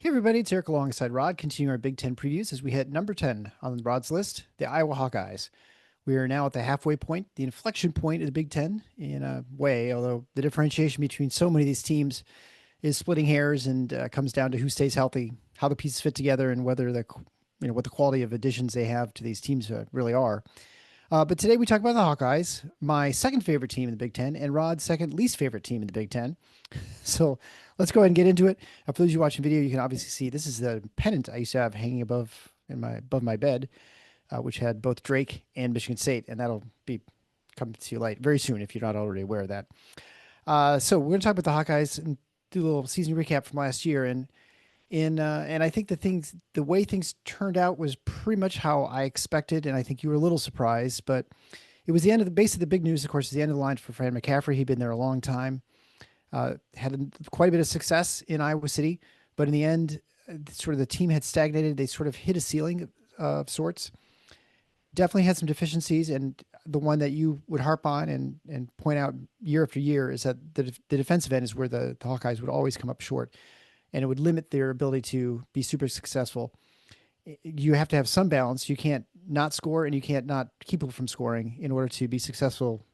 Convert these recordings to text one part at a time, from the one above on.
Hey everybody, it's Eric alongside Rod, continuing our Big Ten previews as we hit number 10 on Rod's list, the Iowa Hawkeyes. We are now at the halfway point, the inflection point of the Big Ten in a way, although the differentiation between so many of these teams is splitting hairs and comes down to who stays healthy, how the pieces fit together, and whether what the quality of additions they have to these teams really are. But today we talk about the Hawkeyes, my second favorite team in the Big Ten, and Rod's second least favorite team in the Big Ten. So let's go ahead and get into it. For those of you watching video, you can obviously see this is the pennant I used to have hanging above my bed, which had both Drake and Michigan State, and that'll be coming to light very soon if you're not already aware of that. So we're going to talk about the Hawkeyes and do a little season recap from last year, and I think the way things turned out was pretty much how I expected, and I think you were a little surprised, but it was the end of the base of the big news. Of course, is the end of the line for Fran McCaffrey. He'd been there a long time. Quite a bit of success in Iowa City, but in the end, sort of the team had stagnated. They sort of hit a ceiling of sorts. Definitely had some deficiencies, and the one that you would harp on and point out year after year is that the defensive end is where the Hawkeyes would always come up short, and it would limit their ability to be super successful. You have to have some balance. You can't not score, and you can't not keep people from scoring in order to be successful,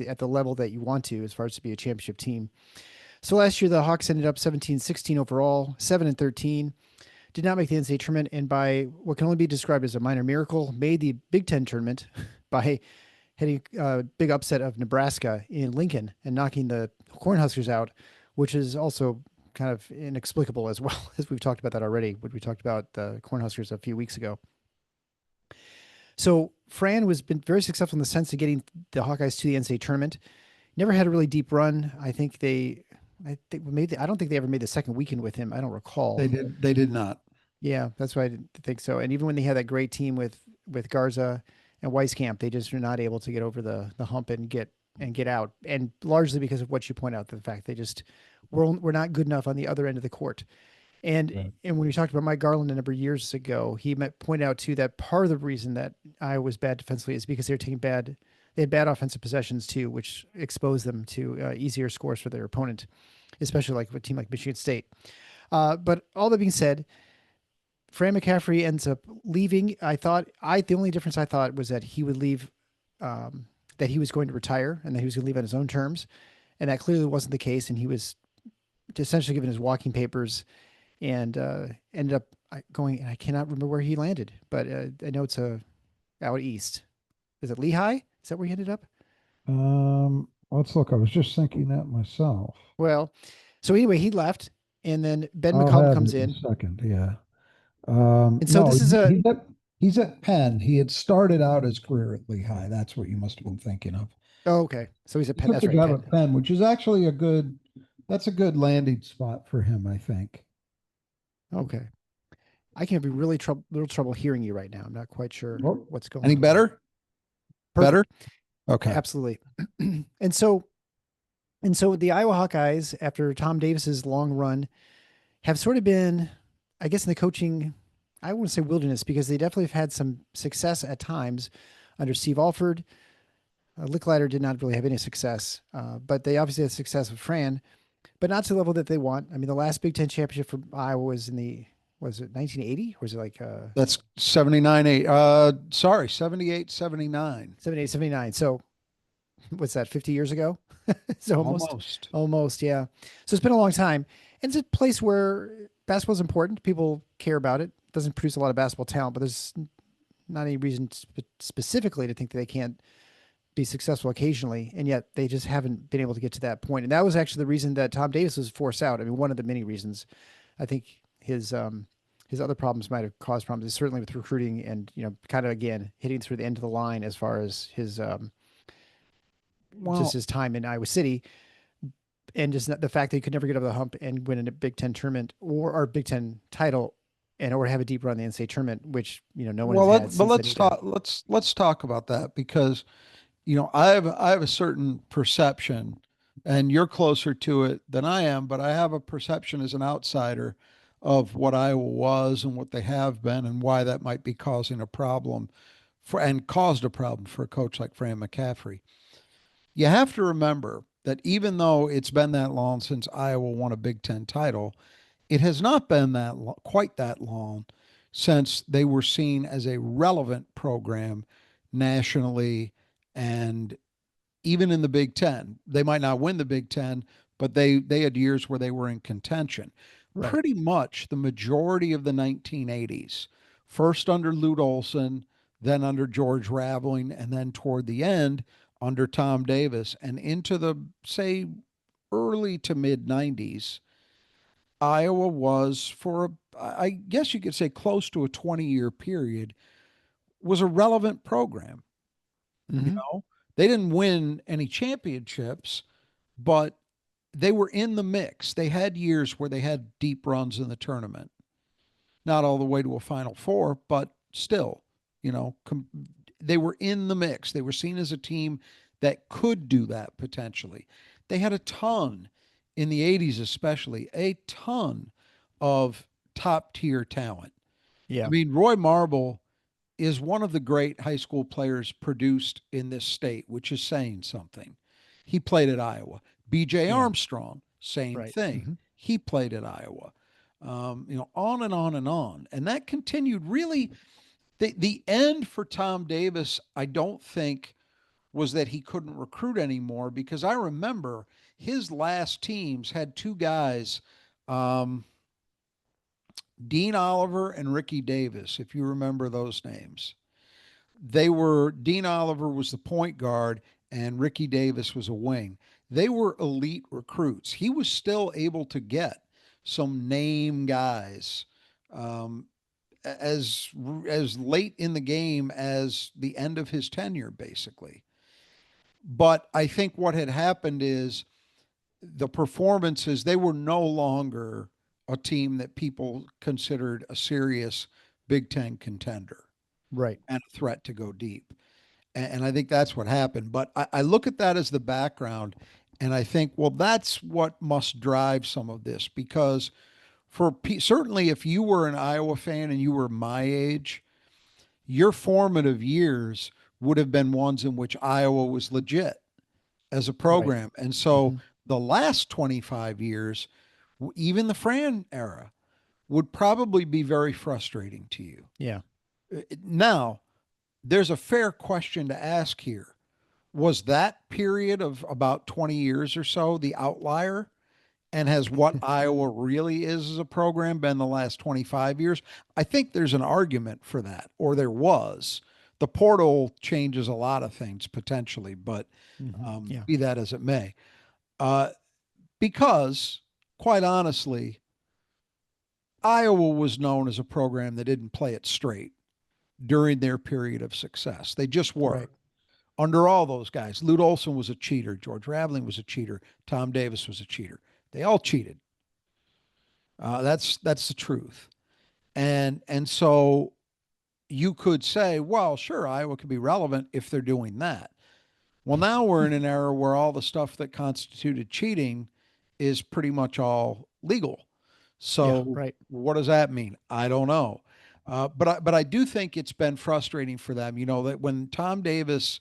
at the level that you want to, as far as to be a championship team. So last year, the Hawks ended up 17-16 overall, 7-13, did not make the NCAA tournament, and by what can only be described as a minor miracle, made the Big Ten tournament by hitting a big upset of Nebraska in Lincoln and knocking the Cornhuskers out, which is also kind of inexplicable as well, as we've talked about that already when we talked about the Cornhuskers a few weeks ago. So Fran was been very successful in the sense of getting the Hawkeyes to the NCAA tournament. Never had a really deep run. I don't think they ever made the second weekend with him. I don't recall. They did not. Yeah, that's why I didn't think so. And even when they had that great team with Garza and Weiskamp, they just were not able to get over the hump and get out. And largely because of what you point out, the fact they just were not good enough on the other end of the court. And Right. and when we talked about Mike Garland a number of years ago, he pointed out too that part of the reason that Iowa was bad defensively is because they had bad offensive possessions too, which exposed them to easier scores for their opponent, especially like a team like Michigan State. But all that being said, Fran McCaffrey ends up leaving. The only difference I thought was that he would leave, that he was going to retire and that he was going to leave on his own terms, and that clearly wasn't the case. And he was essentially given his walking papers and ended up going. And I cannot remember where he landed, but I know it's out east. Is it Lehigh? Is that where he ended up? Let's look. I was just thinking that myself. Well, so anyway, he left, and then Ben I'll McCollum have comes it in a in, second. Yeah. and so No, this is a he's at Penn. He had started out his career at Lehigh. That's what you must have been thinking of. oh, okay. So he's a He Penn. took That's the right, job Penn. at Penn, which is actually that's a good landing spot for him, I think. Okay, I can have a little trouble hearing you right now. I'm not quite sure Well, what's going any on there. better? Better? Perfect. Okay. Absolutely. and so and so the Iowa Hawkeyes, after Tom Davis's long run, have sort of been, I guess, in the coaching, I wouldn't say wilderness because they definitely have had some success at times under Steve Alford. Licklider did not really have any success, but they obviously had success with Fran, but not to the level that they want. I mean, the last Big Ten championship for Iowa was it 1980 or was it like That's 79, 8. Sorry, 78, 79. 78, 79? So what's that, 50 years ago? So Almost. almost, yeah. So it's been a long time. And it's a place where basketball is important. People care about it. It doesn't produce a lot of basketball talent, but there's not any reason specifically to think that they can't be successful occasionally. And yet they just haven't been able to get to that point. And that was actually the reason that Tom Davis was forced out. I mean, one of the many reasons. I think his other problems might have caused problems, certainly with recruiting and, kind of, again, hitting through the end of the line as far as his just Well, his time in Iowa City, and just the fact that he could never get over the hump and win a Big Ten tournament or Big Ten title, or have a deep run in the NCAA tournament, which no one has had but since they let's did that. talk. Let's talk about that because I have a certain perception, and you're closer to it than I am. But I have a perception as an outsider of what Iowa was and what they have been, and why that might be causing a problem and caused a problem for a coach like Fran McCaffrey. You have to remember that even though it's been that long since Iowa won a Big Ten title, it has not been quite that long since they were seen as a relevant program nationally and even in the Big Ten. They might not win the Big Ten, but they had years where they were in contention. Right. Pretty much the majority of the 1980s, first under Lute Olson, then under George Raveling, and then toward the end under Tom Davis, and into the, say, early to mid 90s, Iowa was for I guess you could say close to a 20-year period was a relevant program. You Mm-hmm. know, they didn't win any championships, but they were in the mix. They had years where they had deep runs in the tournament, not all the way to a Final Four, but still, you know, they were in the mix. They were seen as a team that could do that potentially. They had a ton in the 80s, especially a ton of top tier talent. I Yeah. mean, Roy Marble is one of the great high school players produced in this state, which is saying something. He played at Iowa. BJ Yeah. Armstrong, same Right. thing. Mm-hmm. He played at Iowa. You know, on and on and on. And that continued really. The end for Tom Davis, I don't think, was that he couldn't recruit anymore because I remember his last teams had two guys, um, Dean Oliver and Ricky Davis, if you remember those names. They were Dean Oliver was the point guard and Ricky Davis was a wing. They were elite recruits. He was still able to get some name guys um, as as late in the game as the end of his tenure, basically. But I think what had happened is the performances, they were no longer a team that people considered a serious Big Ten contender Right. and a threat to go deep. And I think that's what happened. But I look at that as the background, and I think, well, that's what must drive some of this because certainly if you were an Iowa fan and you were my age, your formative years would have been ones in which Iowa was legit as a Right. program. And so Mm-hmm. the last 25 years, even the Fran era, would probably be very frustrating to you. Yeah. Now, there's a fair question to ask here. Was that period of about 20 years or so the outlier? And has what Iowa really is as a program been the last 25 years? I think there's an argument for that, or there was. The portal changes a lot of things potentially, but Mm-hmm. Yeah. be that as it may. Uh, because, quite honestly, Iowa was known as a program that didn't play it straight during their period of success. They just Right. were. Under all those guys, Lute Olson was a cheater. George Raveling was a cheater. Tom Davis was a cheater. They all cheated. That's the truth. And so you could say, well, sure, Iowa could be relevant if they're doing that. Well, now we're in an era where all the stuff that constituted cheating is pretty much all legal. Yeah. So Right. what does that mean? I don't know. But I do think it's been frustrating for them. You know that when Tom Davis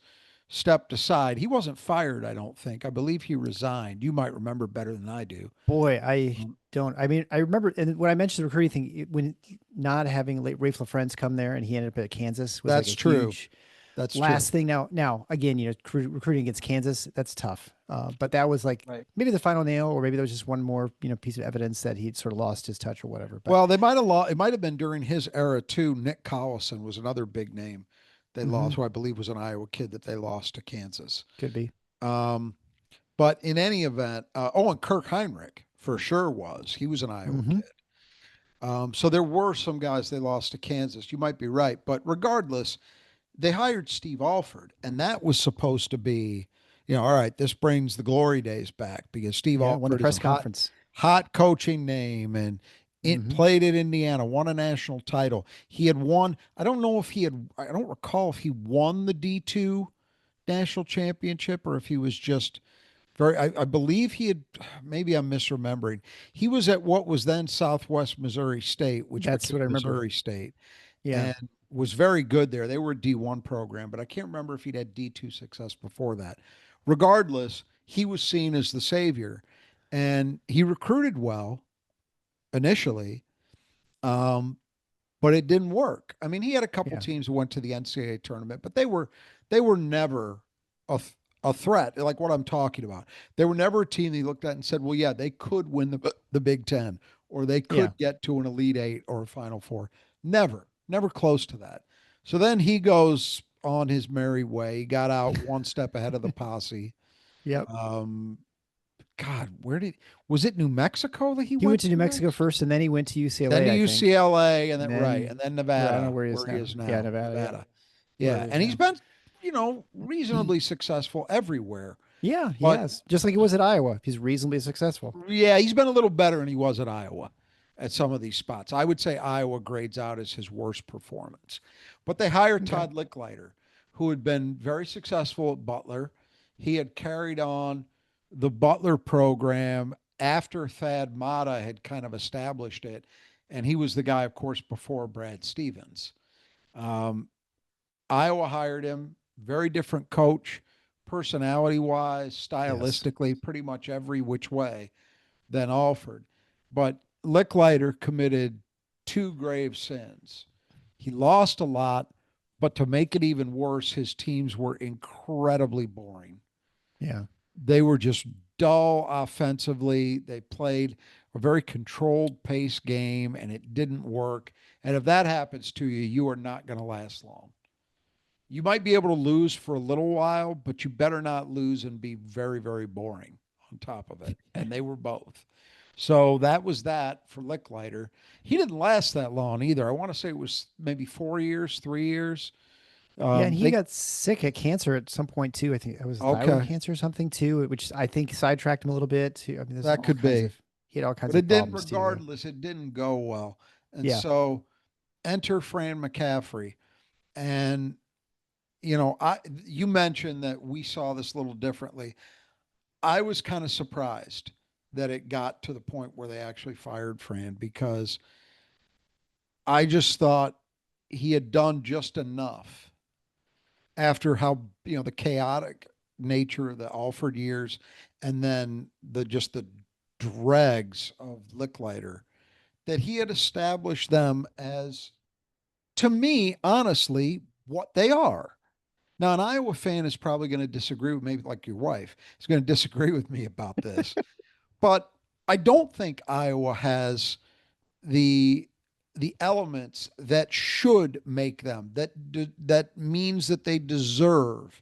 stepped aside, he wasn't fired. I don't think. I believe he resigned. You might remember better than I do. Boy, I Um, don't. I mean, I remember, and when I mentioned the recruiting thing, when not having Rafe LaFrentz come there, and he ended up at Kansas was like a that's true. huge That's true. last thing. Now, again, recruiting against Kansas, that's tough. But that was like Right. maybe the final nail, or maybe there was just one more, piece of evidence that he'd sort of lost his touch or whatever. But Well, they might have lost. It might have been during his era too. Nick Collison was another big name they hmm lost, who I believe was an Iowa kid that they lost to Kansas. could be. Um, but in any event, oh, and Kirk Heinrich for sure was. He was an Iowa hmm kid. So there were some guys they lost to Kansas. You might be right, but regardless, they hired Steve Alford, and that was supposed to be, all right, this brings the glory days back because Steve Yeah, won the Alford is press a hot, conference. hot coaching name, and it hmm played at Indiana, won a national title. He had won. I don't know if he had. I don't recall if he won the D2 national championship or if he was just very. I believe he had. Maybe I'm misremembering. He was at what was then Southwest Missouri State, which That's became what I remember. Missouri State, Yeah. and was very good there. They were a D1 program, but I can't remember if he'd had D2 success before that. Regardless, he was seen as the savior and he recruited well. initially. Um, but it didn't work. I mean, he had a couple Yeah. teams who went to the NCAA tournament, but they were never a a threat like what I'm talking about. They were never a team that he looked at and said, "Well, yeah, they could win the Big Ten, or they Yeah. could get to an Elite Eight or a Final Four." Never, never close to that. So then he goes on his merry way. He got out one step ahead of the posse. Yep. Um, God, where did was it New Mexico that he He went went to New to Mexico next? first, and then he went to Then UCLA, to I think, UCLA, and and then right, then and then I don't know Nevada, where he is where he now. is Yeah, now. Nevada. Yeah, Nevada. where Yeah, he is and he's now. been, reasonably successful everywhere. Yeah, he But has. Just like he was at Iowa. He's reasonably successful. yeah, he's been a little better than he was at Iowa at some of these spots. I would say Iowa grades out as his worst performance. But they hired Okay. Todd Licklider, who had been very successful at Butler. He had carried on the Butler program after Thad Matta had kind of established it. And he was the guy, of course, before Brad Stevens. Um, Iowa hired him, very different coach, personality wise, Yes. stylistically, pretty much every which way than Alford. But Licklider committed two grave sins. He lost a lot, but to make it even worse, his teams were incredibly boring. Yeah. They were just dull offensively. They played a very controlled pace game and it didn't work. And if that happens to you, you are not going to last long. You might be able to lose for a little while, but you better not lose and be very, very boring on top of it. And they were both. So that was that for Licklider. He didn't last that long either. I want to say it was maybe 4 years, 3 years. Yeah, and he They got sick of cancer at some point too. I think it was thyroid okay, cancer or something too, which I think sidetracked him a little bit. Too. I mean, there's that all could kinds be, of he had all kinds but of it didn't. problems too. Regardless, it didn't go well. And Yeah, so enter Fran McCaffrey, and I you mentioned that we saw this a little differently. I was kind of surprised that it got to the point where they actually fired Fran because I just thought he had done just enough after how the chaotic nature of the Alford years and then the dregs of Licklider that he had established them as, to me, honestly, what they are. Now, an Iowa fan is probably going to disagree with, maybe like your wife is going to disagree with me about this, but I don't think Iowa has the the elements that should make them that means that they deserve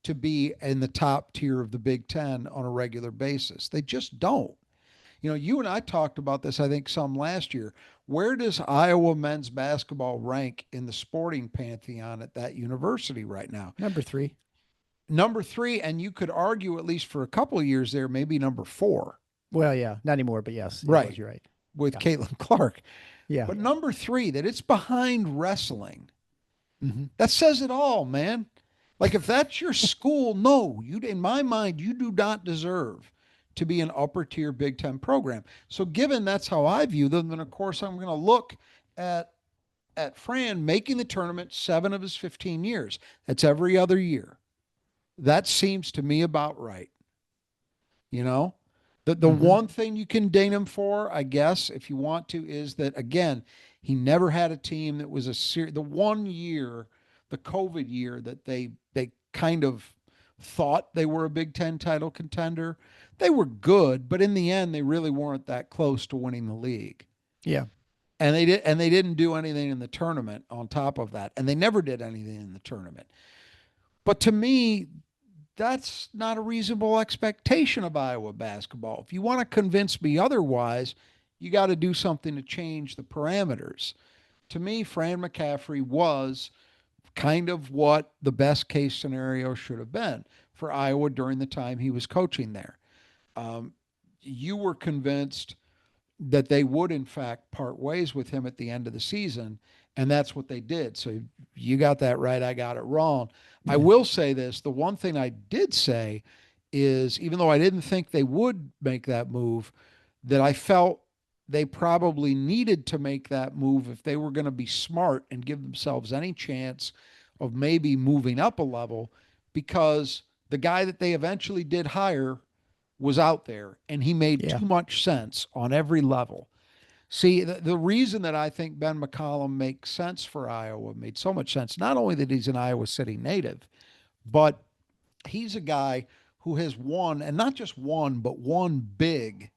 to be in the top tier of the Big Ten on a regular basis. They just don't. You and I talked about this, I think, some last year. Where does Iowa men's basketball rank in the sporting pantheon at that university right now? number three. Number three, and you could argue, at least for a couple of years there, maybe number four. Well, yeah, not anymore, but yes, it was. Right. You're right. With Yeah, Caitlin Clark. yeah. But number three, that it's behind wrestling. Hmm. That says it all, man. Like if that's your school, no, in my mind, you do not deserve to be an upper tier Big Ten program. So given that's how I view them, then of course I'm going to look at Fran making the tournament 7 of his 15 years. That's every other year. That seems to me about right. You know, the Hmm. one thing you can ding him for, I guess, if you want to, is that again, he never had a team that was the one year, the COVID year that they kind of thought they were a Big Ten title contender. They were good, but in the end, they really weren't that close to winning the league. Yeah, And they didn't do anything in the tournament on top of that, and they never did anything in the tournament. But to me, that's not a reasonable expectation of Iowa basketball. If you want to convince me otherwise, you got to do something to change the parameters. To me, Fran McCaffrey was kind of what the best case scenario should have been for Iowa during the time he was coaching there. Um, you were convinced that they would, in fact, part ways with him at the end of the season. And that's what they did. So you got that right. I got it wrong. I will say this, the one thing I did say is, even though I didn't think they would make that move, that I felt they probably needed to make that move if they were going to be smart and give themselves any chance of maybe moving up a level, because the guy that they eventually did hire was out there and he made yeah. too much sense on every level. See, the reason that I think Ben McCollum makes sense for Iowa, made so much sense, not only that he's an Iowa City native, but he's a guy who has won, and not just won, but won big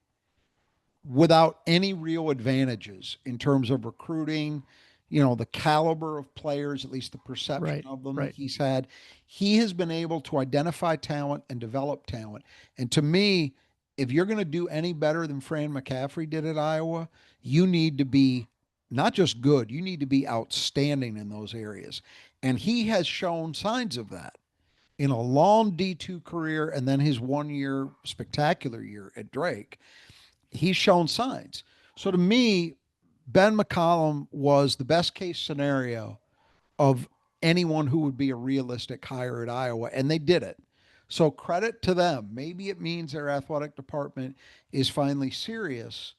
without any real advantages in terms of recruiting, the caliber of players, at least the perception Right. of them that Right. he's had. He has been able to identify talent and develop talent. And to me, if you're going to do any better than Fran McCaffrey did at Iowa, you need to be not just good, you need to be outstanding in those areas. And he has shown signs of that in a long D2 career and then his 1 year spectacular year at Drake. He's shown signs. So to me, Ben McCollum was the best case scenario of anyone who would be a realistic hire at Iowa, and they did it. So credit to them. Maybe it means their athletic department is finally serious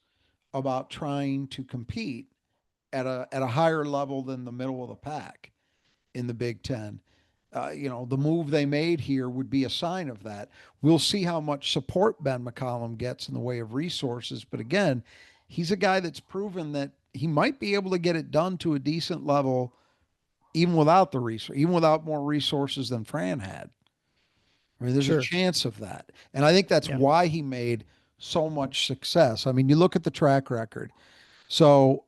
about trying to compete at a higher level than the middle of the pack in the Big Ten. The move they made here would be a sign of that. We'll see how much support Ben McCollum gets in the way of resources. But again, he's a guy that's proven that he might be able to get it done to a decent level, even without the resource, even without more resources than Fran had. I mean, there's a Sure. chance of that, and I think that's Yeah. why he made so much success. I mean, you look at the track record. So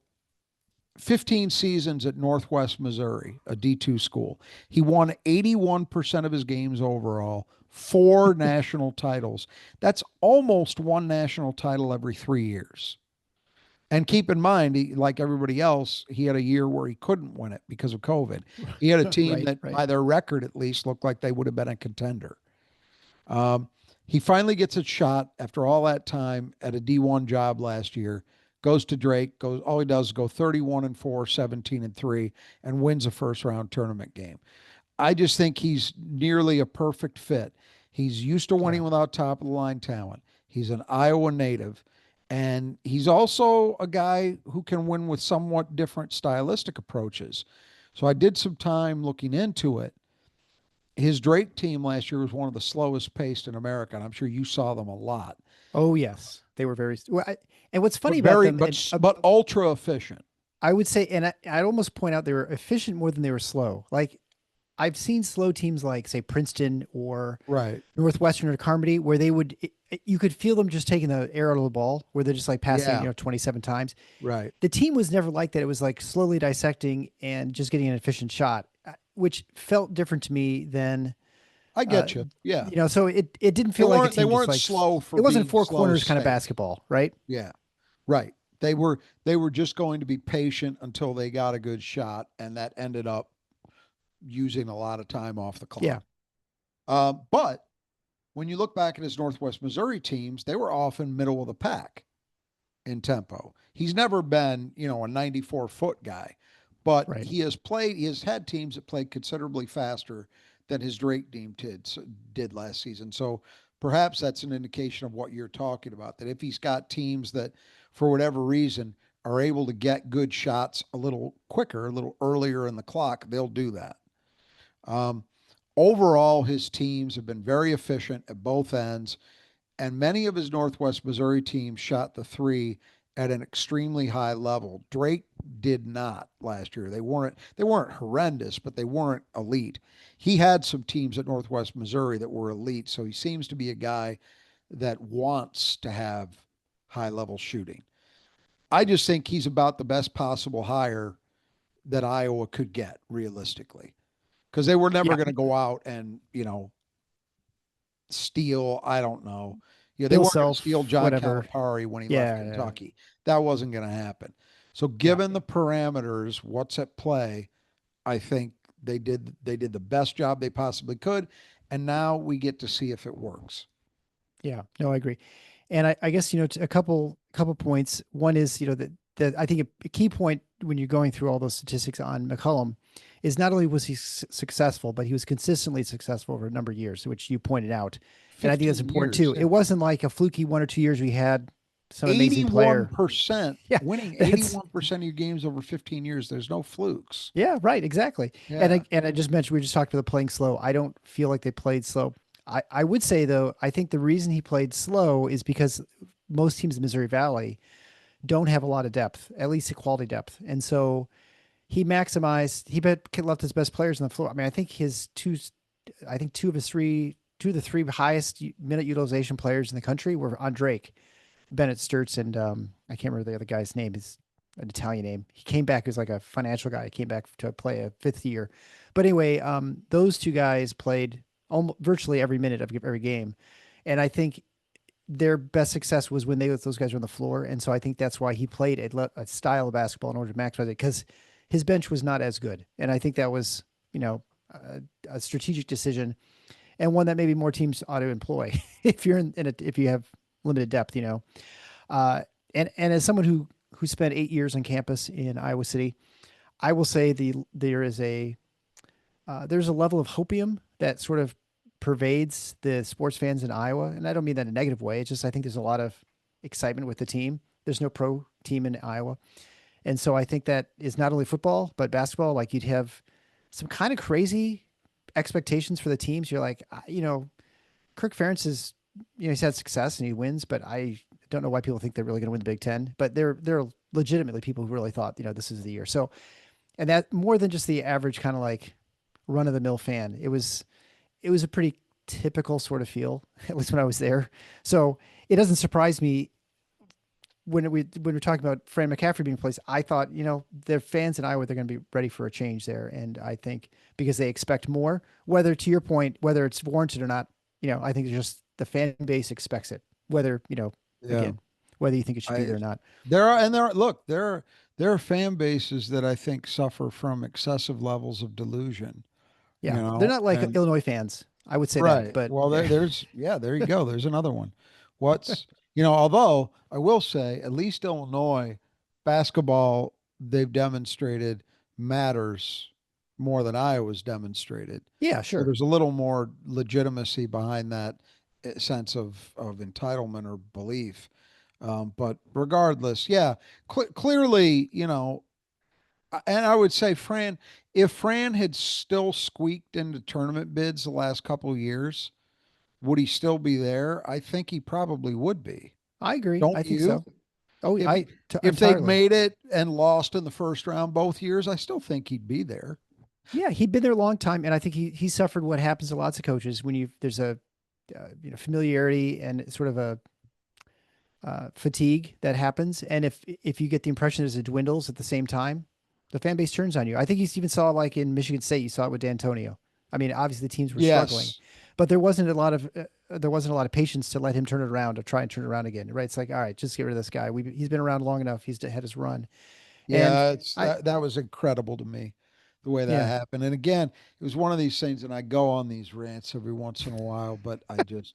15 seasons at Northwest Missouri, a D2 school. He won 81% of his games overall, four national titles. That's almost one national title every 3 years. And keep in mind, like everybody else, he had a year where he couldn't win it because of COVID. He had a team Right. that, Right. by their record at least, looked like they would have been a contender. Um, he finally gets a shot after all that time at a D1 job last year. Goes to Drake. Goes. All he does is go 31-4, 17-3, and wins a first round tournament game. I just think he's nearly a perfect fit. He's used to Yeah. winning without top of the line talent. He's an Iowa native, and he's also a guy who can win with somewhat different stylistic approaches. So I did some time looking into it. His Drake team last year was one of the slowest paced in America, and I'm sure you saw them a lot. Oh yes, they were very. Well, and what's But funny about very them, but and but ultra efficient. I would say, and I'd almost point out they were efficient more than they were slow. Like I've seen slow teams like say Princeton or Right. Northwestern or Carmody, where they would you could feel them just taking the air out of the ball, where they're just like passing, Yeah. 27 times. Right. The team was never like that. It was like slowly dissecting and just getting an efficient shot, which felt different to me than I uh, get you. Yeah. so it didn't They feel like a weren't they team just weren't like slow for it wasn't being four slow's corners kind of sake. basketball, right? Yeah. Right. They were just going to be patient until they got a good shot, and that ended up using a lot of time off the Yeah. clock. But when you look back at his Northwest Missouri teams, they were often middle of the pack in tempo. He's never been, a 94-foot guy, but Right. he has had teams that played considerably faster than his Drake team did last season. So perhaps that's an indication of what you're talking about, that if he's got teams that, for whatever reason, are able to get good shots a little quicker, a little earlier in the clock, they'll do that. Um, Overall, his teams have been very efficient at both ends, and many of his Northwest Missouri teams shot the three at an extremely high level. Drake did not last year. They weren't horrendous, but they weren't elite. He had some teams at Northwest Missouri that were elite, so he seems to be a guy that wants to have high level shooting. I just think he's about the best possible hire that Iowa could get realistically, because they were never Yeah. going to go out and steal, I don't know. Yeah, they Bill weren't going to steal Self, John whatever. Calipari when he left Yeah. Yeah. Kentucky. That wasn't going to happen. So Yeah. given the parameters, what's at play, I think they did the best job they possibly could, and now we get to see if it works. Yeah. No, I agree. And I guess, a couple points. One is, that I think a key point when you're going through all those statistics on McCollum is not only was he successful, but he was consistently successful over a number of years, which you pointed out. And I think that's 15 important years, too. yeah. It wasn't like a fluky 1 or 2 years we had some amazing player. 81%, Yeah. winning That's 81% of your games over 15 years. There's no flukes. yeah, right, exactly. And Yeah. I just mentioned we just talked about playing slow. I don't feel like they played slow. I would say though, I think the reason he played slow is because most teams in Missouri Valley don't have a lot of depth, at least a quality depth. And so left his best players on the floor. I mean, I think two of the three highest minute utilization players in the country were on Drake, Bennett Stirtz, and I can't remember the other guy's name. Is an Italian name. He came back as like a financial guy. He came back to play a fifth year. But anyway, those two guys played almost virtually every minute of every game. And I think their best success was when those guys were on the floor. And so I think that's why he played a style of basketball in order to maximize it, because his bench was not as good. And I think that was, a strategic decision, and one that maybe more teams ought to employ if you're if you have limited depth, and as someone who spent 8 years on campus in Iowa City, I will say there's a level of hopium that sort of pervades the sports fans in Iowa, and I don't mean that in a negative way. It's just I think there's a lot of excitement with the team. There's no pro team in Iowa, and so I think that is not only football but basketball. Like you'd have some kind of crazy expectations for the teams. You're like, Kirk Ferentz is, he's had success and he wins, but I don't know why people think they're really going to win the Big Ten. But they're legitimately people who really thought, this is the year. So, and that more than just the average kind of like run of the mill fan, it was a pretty typical sort of feel, at least when I was there. So it doesn't surprise me when we're talking about Fran McCaffrey being placed. I thought, the fans in Iowa, they're going to be ready for a change there. And I think because they expect more, whether to your point, whether it's warranted or not, I think it's just the fan base expects it, whether, Yeah. again, whether you think it should be I there or not. there are fan bases that I think suffer from excessive levels of delusion, Yeah. They're not like and Illinois fans. I would say that, right. but Well, yeah. there you go. There's another one. What's, although I will say, at least Illinois basketball, they've demonstrated matters more than Iowa's demonstrated. Yeah, So sure. there's a little more legitimacy behind that sense of entitlement or belief. But regardless, yeah, clearly, and I would say if Fran had still squeaked into tournament bids the last couple of years, would he still be there? I think he probably would be. I agree. Don't I think you? so. Oh, If if they'd entirely. made it and lost in the first round both years, I still think he'd be there. Yeah, he'd been there a long time, and I think he suffered what happens to lots of coaches when there's a familiarity and sort of a fatigue that happens, and if you get the impression as it dwindles at the same time, the fan base turns on you. I think you even saw like in Michigan State, you saw it with D'Antonio. I mean, obviously the teams were struggling, Yes. but there wasn't a lot of patience to let him turn it around, to try and turn it around again. Right? It's like, all right, just get rid of this guy. He's been around long enough. He's had his run, and Yeah, it's I that was incredible to me, the way that yeah. happened. And again, it was one of these things, and I go on these rants every once in a while, but I just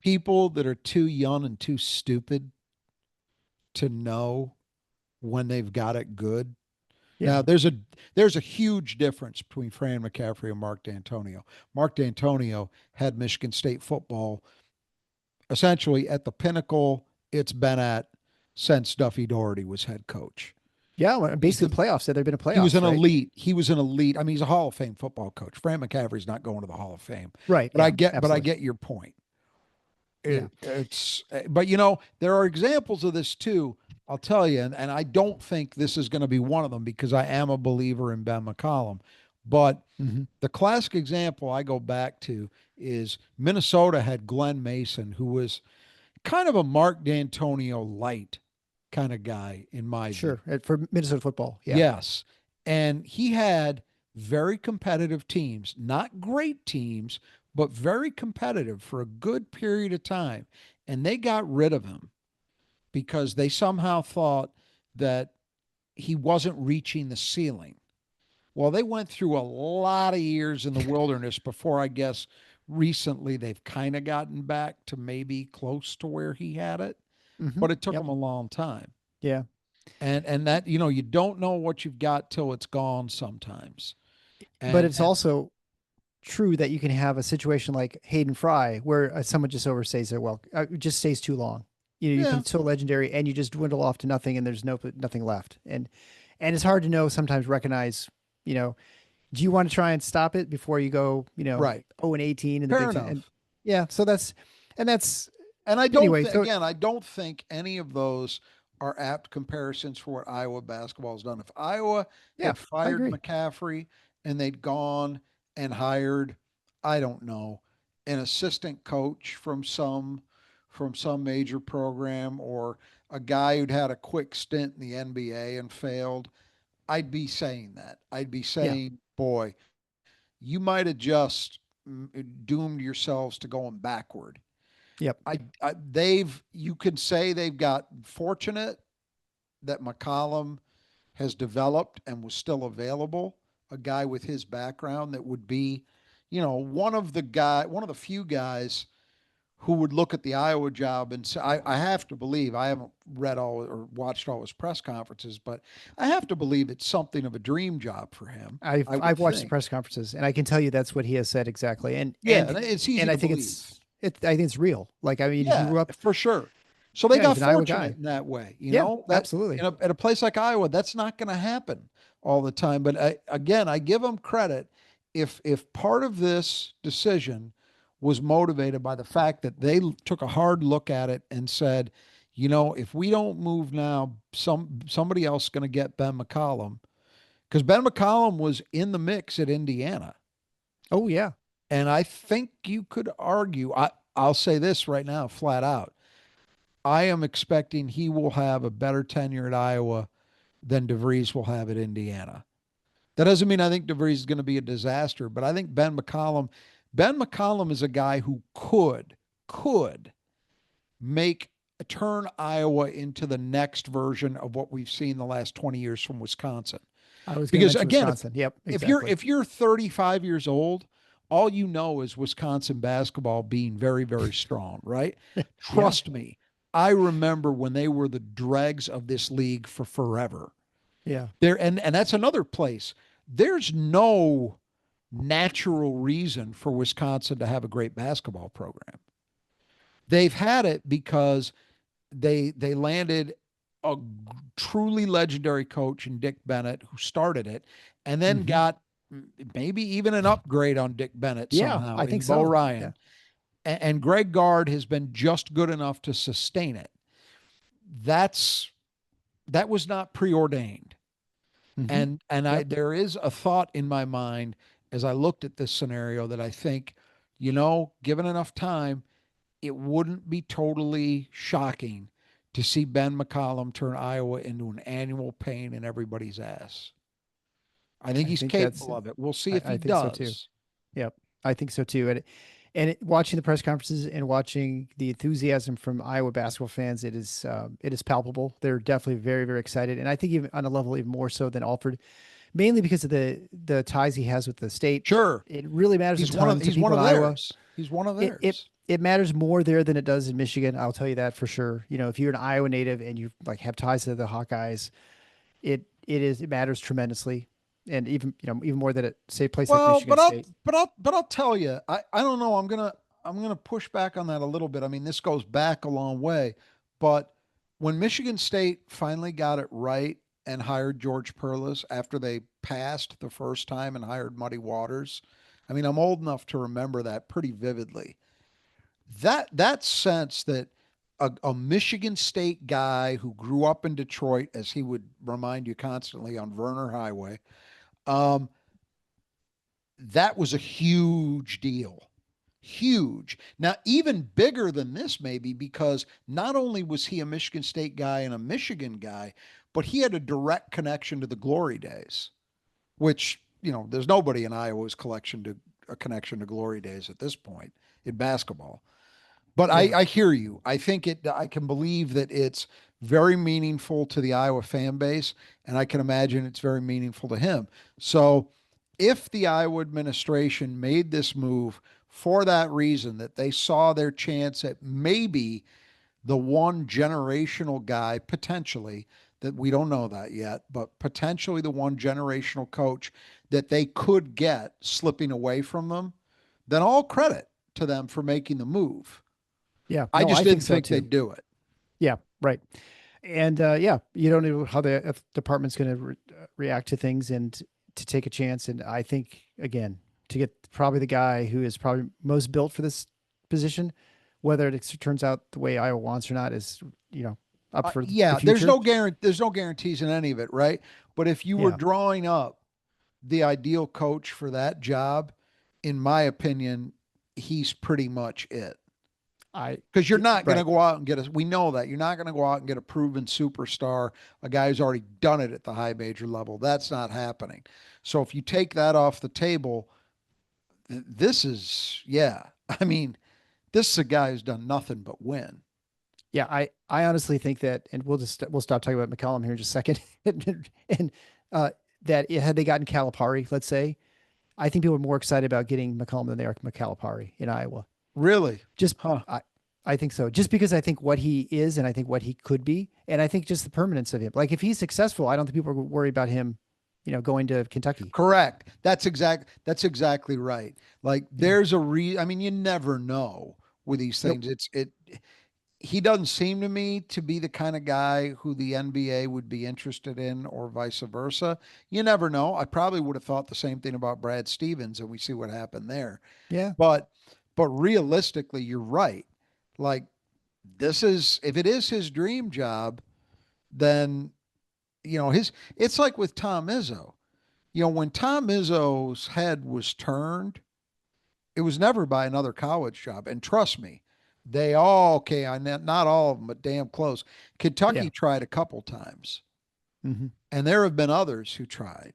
people that are too young and too stupid to know when they've got it good. Now Yeah. there's a huge difference between Fran McCaffrey and Mark D'Antonio. Mark D'Antonio had Michigan State football essentially at the pinnacle it's been at since Duffy Doherty was head coach. Yeah, well, He's basically the the playoffs. Said they've been a he was playoffs, an right? elite. He was an elite. I mean, he's a Hall of Fame football coach. Fran McCaffrey's not going to the Hall of Fame, Right. but I Yeah. get, but I Absolutely. get your point. Yeah. But there are examples of this too. I'll tell you, and I don't think this is going to be one of them because I am a believer in Ben McCollum. But Hmm. the classic example I go back to is Minnesota had Glenn Mason, who was kind of a Mark D'Antonio light kind of guy, in my view. Sure. For Minnesota football. Yeah. Yes. And he had very competitive teams, not great teams, but very competitive for a good period of time. And they got rid of him because they somehow thought that he wasn't reaching the ceiling. Well, they went through a lot of years in the wilderness before, I guess, recently they've kind of gotten back to maybe close to where he had it, Hmm. but it took Yep. them a long time. Yeah. And that, you don't know what you've got till it's gone sometimes. But And it's and also true that you can have a situation like Hayden Fry where someone just overstays their well, just stays too long. You yeah, can so legendary and you just dwindle off to nothing, and there's nothing left. And it's hard to know sometimes recognize. You know, do you want to try and stop it before you go? right. 0-18 in the Fair Big Ten? And enough. yeah, so that's And I don't Anyway, think, so again, I don't think any of those are apt comparisons for what Iowa basketball has done. If Iowa yeah, had I fired agree. McCaffrey and they'd gone and hired, I don't know, an assistant coach from some major program, or a guy who'd had a quick stint in the NBA and failed, I'd be saying that. I'd be Yeah. saying, boy, you might have just doomed yourselves to going backward. Yep. They've, you could say they've got fortunate that McCollum has developed and was still available, a guy with his background that would be, one of the few guys who would look at the Iowa job and say, I have to believe, I haven't read all or watched all his press conferences, but I have to believe it's something of a dream job for him. I've I would I've watched the think. press conferences, and I can tell you that's what he has said exactly. And Yeah, and it's easy and I to think believe. I think it's real. Like, I mean, he Yeah, grew up. for sure. So they Yeah, he's got an Iowa fortunate guy. in that way, Yeah, that absolutely. at a place like Iowa, that's not going to happen all the time. But again, I give them credit if part of this decision was motivated by the fact that they took a hard look at it and said, if we don't move now, somebody else is going to get Ben McCollum, because Ben McCollum was in the mix at Indiana. Oh yeah. And I think you could argue, I'll say this right now, flat out. I am expecting he will have a better tenure at Iowa than DeVries will have at Indiana. That doesn't mean I think DeVries is going to be a disaster, but I think Ben McCollum is a guy who could make turn Iowa into the next version of what we've seen the last 20 years from Wisconsin. I was going to Because mention again, Wisconsin. Yep, if you're exactly. if you're 35 years old, all you know is Wisconsin basketball being very, very strong, right? Yeah. Trust me. I remember when they were the dregs of this league for forever. Yeah. There, and that's another place. There's no natural reason for Wisconsin to have a great basketball program. They've had it because they landed a truly legendary coach in Dick Bennett, who started it, and then Hmm. got maybe even an upgrade on Dick Bennett Yeah, somehow I in think Bo so. Yeah. Ryan. And Greg Gard has been just good enough to sustain it. That's that was not preordained. Hmm. And I Yep. there is a thought in my mind as I looked at this scenario that I think, given enough time, it wouldn't be totally shocking to see Ben McCollum turn Iowa into an annual pain in everybody's ass. I think I he's think that's. capable of it. We'll see if he I think so too. does. Yep, I think so too. Watching the press conferences and watching the enthusiasm from Iowa basketball fans, it is palpable. They're definitely very very excited, and I think even on a level even more so than Alford, mainly because of the ties he has with the state. Sure. It really matters a ton to He's one people of in Iowa. theirs. He's one of It theirs. it matters more there than it does in Michigan. I'll tell you that for sure. You know, if you're an Iowa native and you like have ties to the Hawkeyes, it matters tremendously, and even even more than at say a place like Well, Michigan State. but I'll tell you, I don't know. I'm gonna push back on that a little bit. I mean, this goes back a long way, but when Michigan State finally got it right and hired George Perlis after they passed the first time and hired Muddy Waters, I mean, I'm old enough to remember that pretty vividly. That sense that a Michigan State guy who grew up in Detroit, as he would remind you constantly on Werner Highway, um, that was a huge deal. Huge. Now, even bigger than this, maybe, because not only was he a Michigan State guy and a Michigan guy, but he had a direct connection to the glory days, which, there's nobody in Iowa's collection to a connection to glory days at this point in basketball. But Yeah, I hear you. I can believe that it's very meaningful to the Iowa fan base, and I can imagine it's very meaningful to him. So if the Iowa administration made this move for that reason, that they saw their chance at maybe the one generational guy, potentially, that we don't know that yet, but potentially the one generational coach that they could get slipping away from them, then all credit to them for making the move. yeah. I No, just I think didn't so think too. they'd do it. Yeah, right. And yeah, you don't know how the department's going to react to things and to take a chance. And I think again to get probably the guy who is probably most built for this position whether it turns out the way Iowa wants or not is, up for the Yeah, future. there's no guarantees in any of it, right? But if you were Yeah, drawing up the ideal coach for that job, in my opinion, he's pretty much it. I Because you're not going to right. go out and get we know that you're not going to go out and get a proven superstar, a guy who's already done it at the high major level. That's not happening. So if you take that off the table, this is, yeah. I mean, this is a guy who's done nothing but win. Yeah, I honestly think that, and we'll stop talking about McCollum here in just a second, and uh, that had they gotten Calipari, let's say, I think people are more excited about getting McCollum than they are Calipari in Iowa. Really? Just Huh. I think so. Just because I think what he is and I think what he could be, and I think just the permanence of him. Like if he's successful, I don't think people are worried about him, going to Kentucky. Correct. That's exactly right. Like Yeah. there's a I mean, you never know with these Nope. things. He doesn't seem to me to be the kind of guy who the NBA would be interested in or vice versa. You never know. I probably would have thought the same thing about Brad Stevens and we see what happened there. Yeah. But realistically, you're right. Like this is if it is his dream job, then his it's like with Tom Izzo. When Tom Izzo's head was turned, it was never by another college job. And trust me, they all came, not all of them, but damn close. Yeah. Kentucky tried a couple times, Hmm. and there have been others who tried,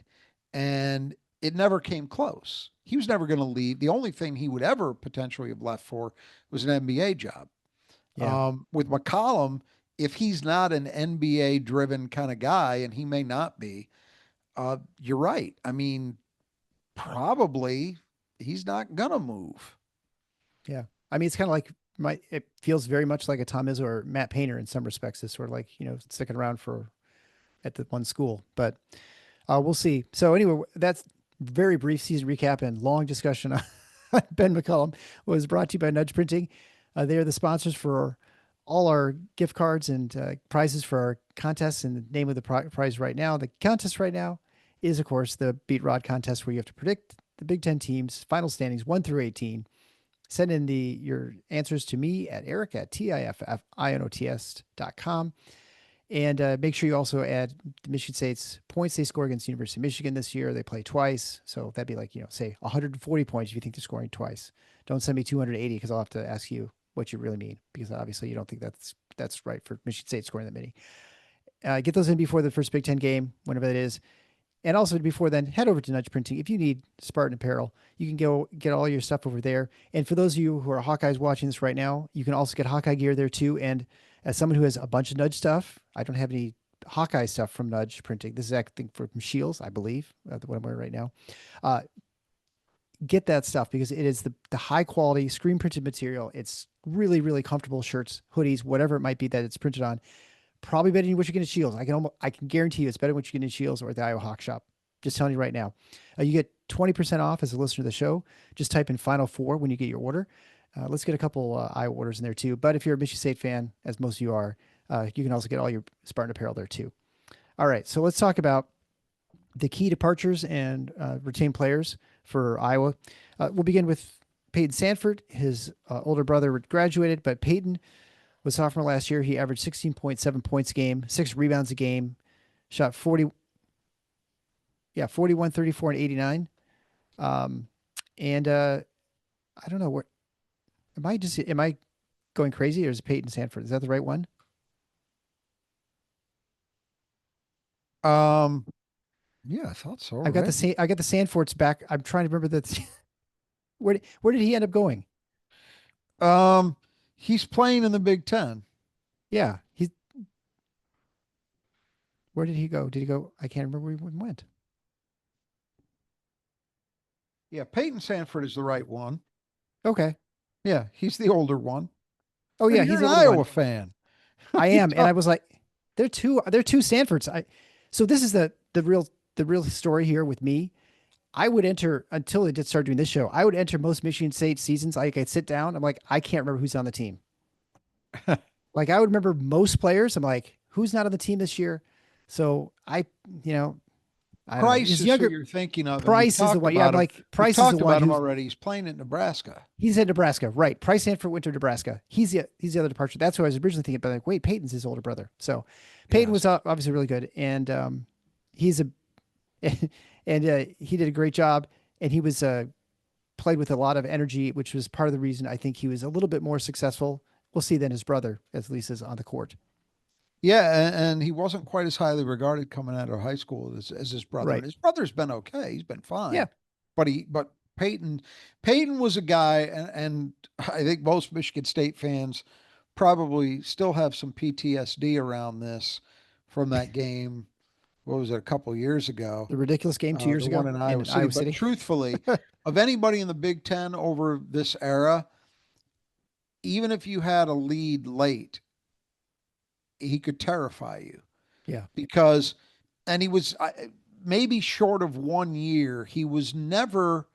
and it never came close. He was never going to leave. The only thing he would ever potentially have left for was an NBA job. Yeah. With McCollum, if he's not an NBA driven kind of guy, and he may not be, you're right. I mean, probably he's not gonna move. Yeah. I mean, it's kind of like it feels very much like a Tom Izzo or Matt Painter in some respects. It's sort of like, sticking around for at the one school, but we'll see. So anyway, that's very brief season recap and long discussion on Ben McCollum was brought to you by Nudge Printing. They are the sponsors for all our gift cards and prizes for our contests. And the name of the prize right now, the contest right now, is of course the Beat Rod contest, where you have to predict the Big Ten teams' final standings 1 through 18. Send in your answers to me at Eric at TIFFINOTS.com. And make sure you also add Michigan State's points they score against the University of Michigan this year. They play twice. So that'd be like, say 140 points if you think they're scoring twice. Don't send me 280 because I'll have to ask you what you really mean, because obviously you don't think that's right for Michigan State scoring that many. Get those in before the first Big Ten game, whenever that is. And also before then, head over to Nudge Printing. If you need Spartan apparel, you can go get all your stuff over there. And for those of you who are Hawkeyes watching this right now, you can also get Hawkeye gear there too. And as someone who has a bunch of Nudge stuff, I don't have any Hawkeye stuff from Nudge Printing. This is actually from Shields, I believe, what I'm wearing right now. Uh, get that stuff because it is the high quality screen printed material. It's really, really comfortable shirts, hoodies, whatever it might be that it's printed on. Probably better than what you get at Shields. I can guarantee you it's better than what you get at Shields or at the Iowa Hawk Shop. Just telling you right now. You get 20% off as a listener to the show. Just type in Final Four when you get your order. Let's get a couple Iowa orders in there too. But if you're a Michigan State fan, as most of you are, you can also get all your Spartan apparel there too. All right, so let's talk about the key departures and retained players for Iowa. We'll begin with Peyton Sanford. His older brother graduated, but Peyton was sophomore last year. He averaged 16.7 points a game, 6 rebounds a game, shot 41, 34, and 89. Um, and I don't know where am I going crazy or is it Peyton Sanford? Is that the right one? Um, yeah, I thought so I've got already. I got the Sanfords back. I'm trying to remember that. Where did he end up going? Um, he's playing in the Big Ten. Yeah, where did he go? Did he go? I can't remember where he went. Yeah, Peyton Sanford is the right one. Okay. Yeah, he's the older one. Oh And yeah, you're he's an the older Iowa one. fan. I You am, and I talk- was like, they're two Sanfords. So this is the real story here with me. I would enter until they did start doing this show. I would enter most Michigan State seasons. I'd sit down. I'm like, I can't remember who's on the team. Like I would remember most players. I'm like, who's not on the team this year? So you know, I don't know. Price His is who younger you're thinking of, and we've Price is the talked one. Yeah, I'm about him. like We've Price is the talked one about him who's already. He's playing at Nebraska. he's at Nebraska, right? Price Sanford went to Nebraska. He's the other departure. That's what I was originally thinking. But like, wait, Peyton's his older brother. So Peyton was Yes. obviously really good, and he's a and he did a great job, and he was played with a lot of energy, which was part of the reason I think he was a little bit more successful. We'll see than his brother, at least is on the court. Yeah, and he wasn't quite as highly regarded coming out of high school as his brother. And Right. his brother's been okay; he's been Yeah. fine. But Peyton was a guy, and I think most Michigan State fans probably still have some PTSD around this from that game. What was it, a couple years ago? The ridiculous game 2 years The one ago in Iowa in City. Iowa But City. truthfully, of anybody in the Big Ten over this era, even if you had a lead late, he could terrify you Yeah. because, and he was maybe short of 1 year, he was never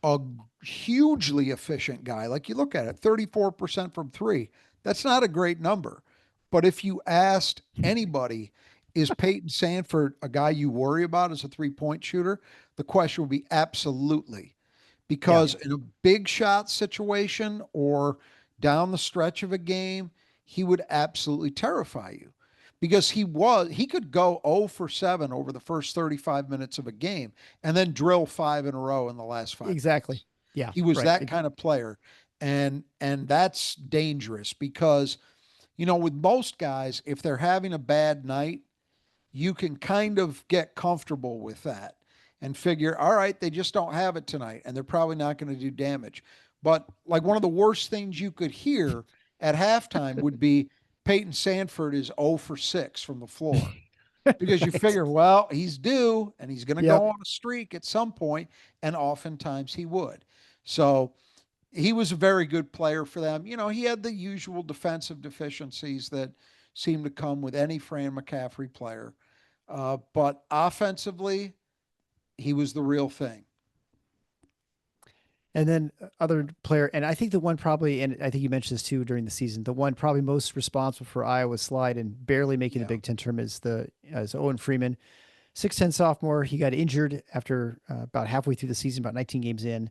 a hugely efficient guy. Like you look at it, 34% from three. That's not a great number. But if you asked anybody, is Peyton Sanford a guy you worry about as a 3-point shooter? The question would be absolutely. Yeah. Because in a big shot situation or down the stretch of a game, he would absolutely terrify you because he could go 0 for 7 over the first 35 minutes of a game and then drill 5 in a row in the last 5 minutes. Exactly. Yeah. He was Right. that kind of player. And that's dangerous because with most guys, if they're having a bad night, you can kind of get comfortable with that and figure, all right, they just don't have it tonight and they're probably not going to do damage. But like one of the worst things you could hear at halftime would be Peyton Sanford is 0 for 6 from the floor because you Right. figure, well, he's due and he's going to Yep. go on a streak at some point, and oftentimes he would. So he was a very good player for them. He had the usual defensive deficiencies that seem to come with any Fran McCaffrey player. But offensively, he was the real thing. And then other player, and I think the one probably, and I think you mentioned this too during the season, the one probably most responsible for Iowa's slide and barely making the Yeah. Big Ten tournament is Owen Freeman, 6'10" sophomore. He got injured after about halfway through the season, about 19 games in,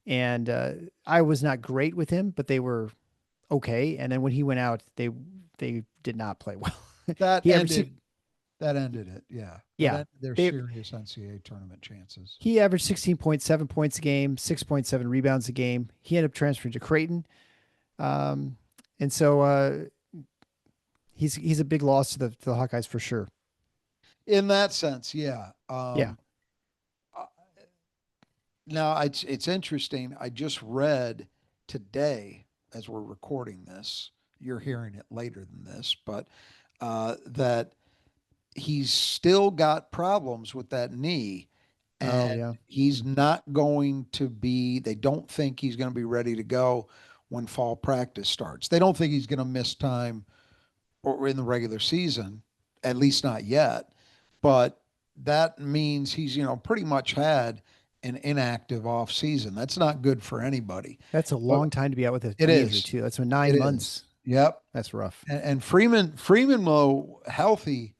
and Iowa was not great with him, but they were okay. And then when he went out, they did not play well. That he averaged ended that ended it. Yeah. That yeah ended their they serious NCAA tournament chances. he averaged 16.7 points a game, 6.7 rebounds a game. He ended up transferring to Creighton. Um, and so he's a big loss to the Hawkeyes for sure. In that sense, yeah. Yeah. Uh, Now it's interesting. I just read today as we're recording this. You're hearing it later than this, but that he's still got problems with that knee, Oh and yeah. he's not going to be. They don't think he's going to be ready to go when fall practice starts. They don't think he's going to miss time or in the regular season, at least not yet. But that means he's, pretty much had an inactive off season. That's not good for anybody. That's a But long time to be out with a it knee injury is. too. That's It 9 is. months. Yep. That's rough. And Freeman, though healthy,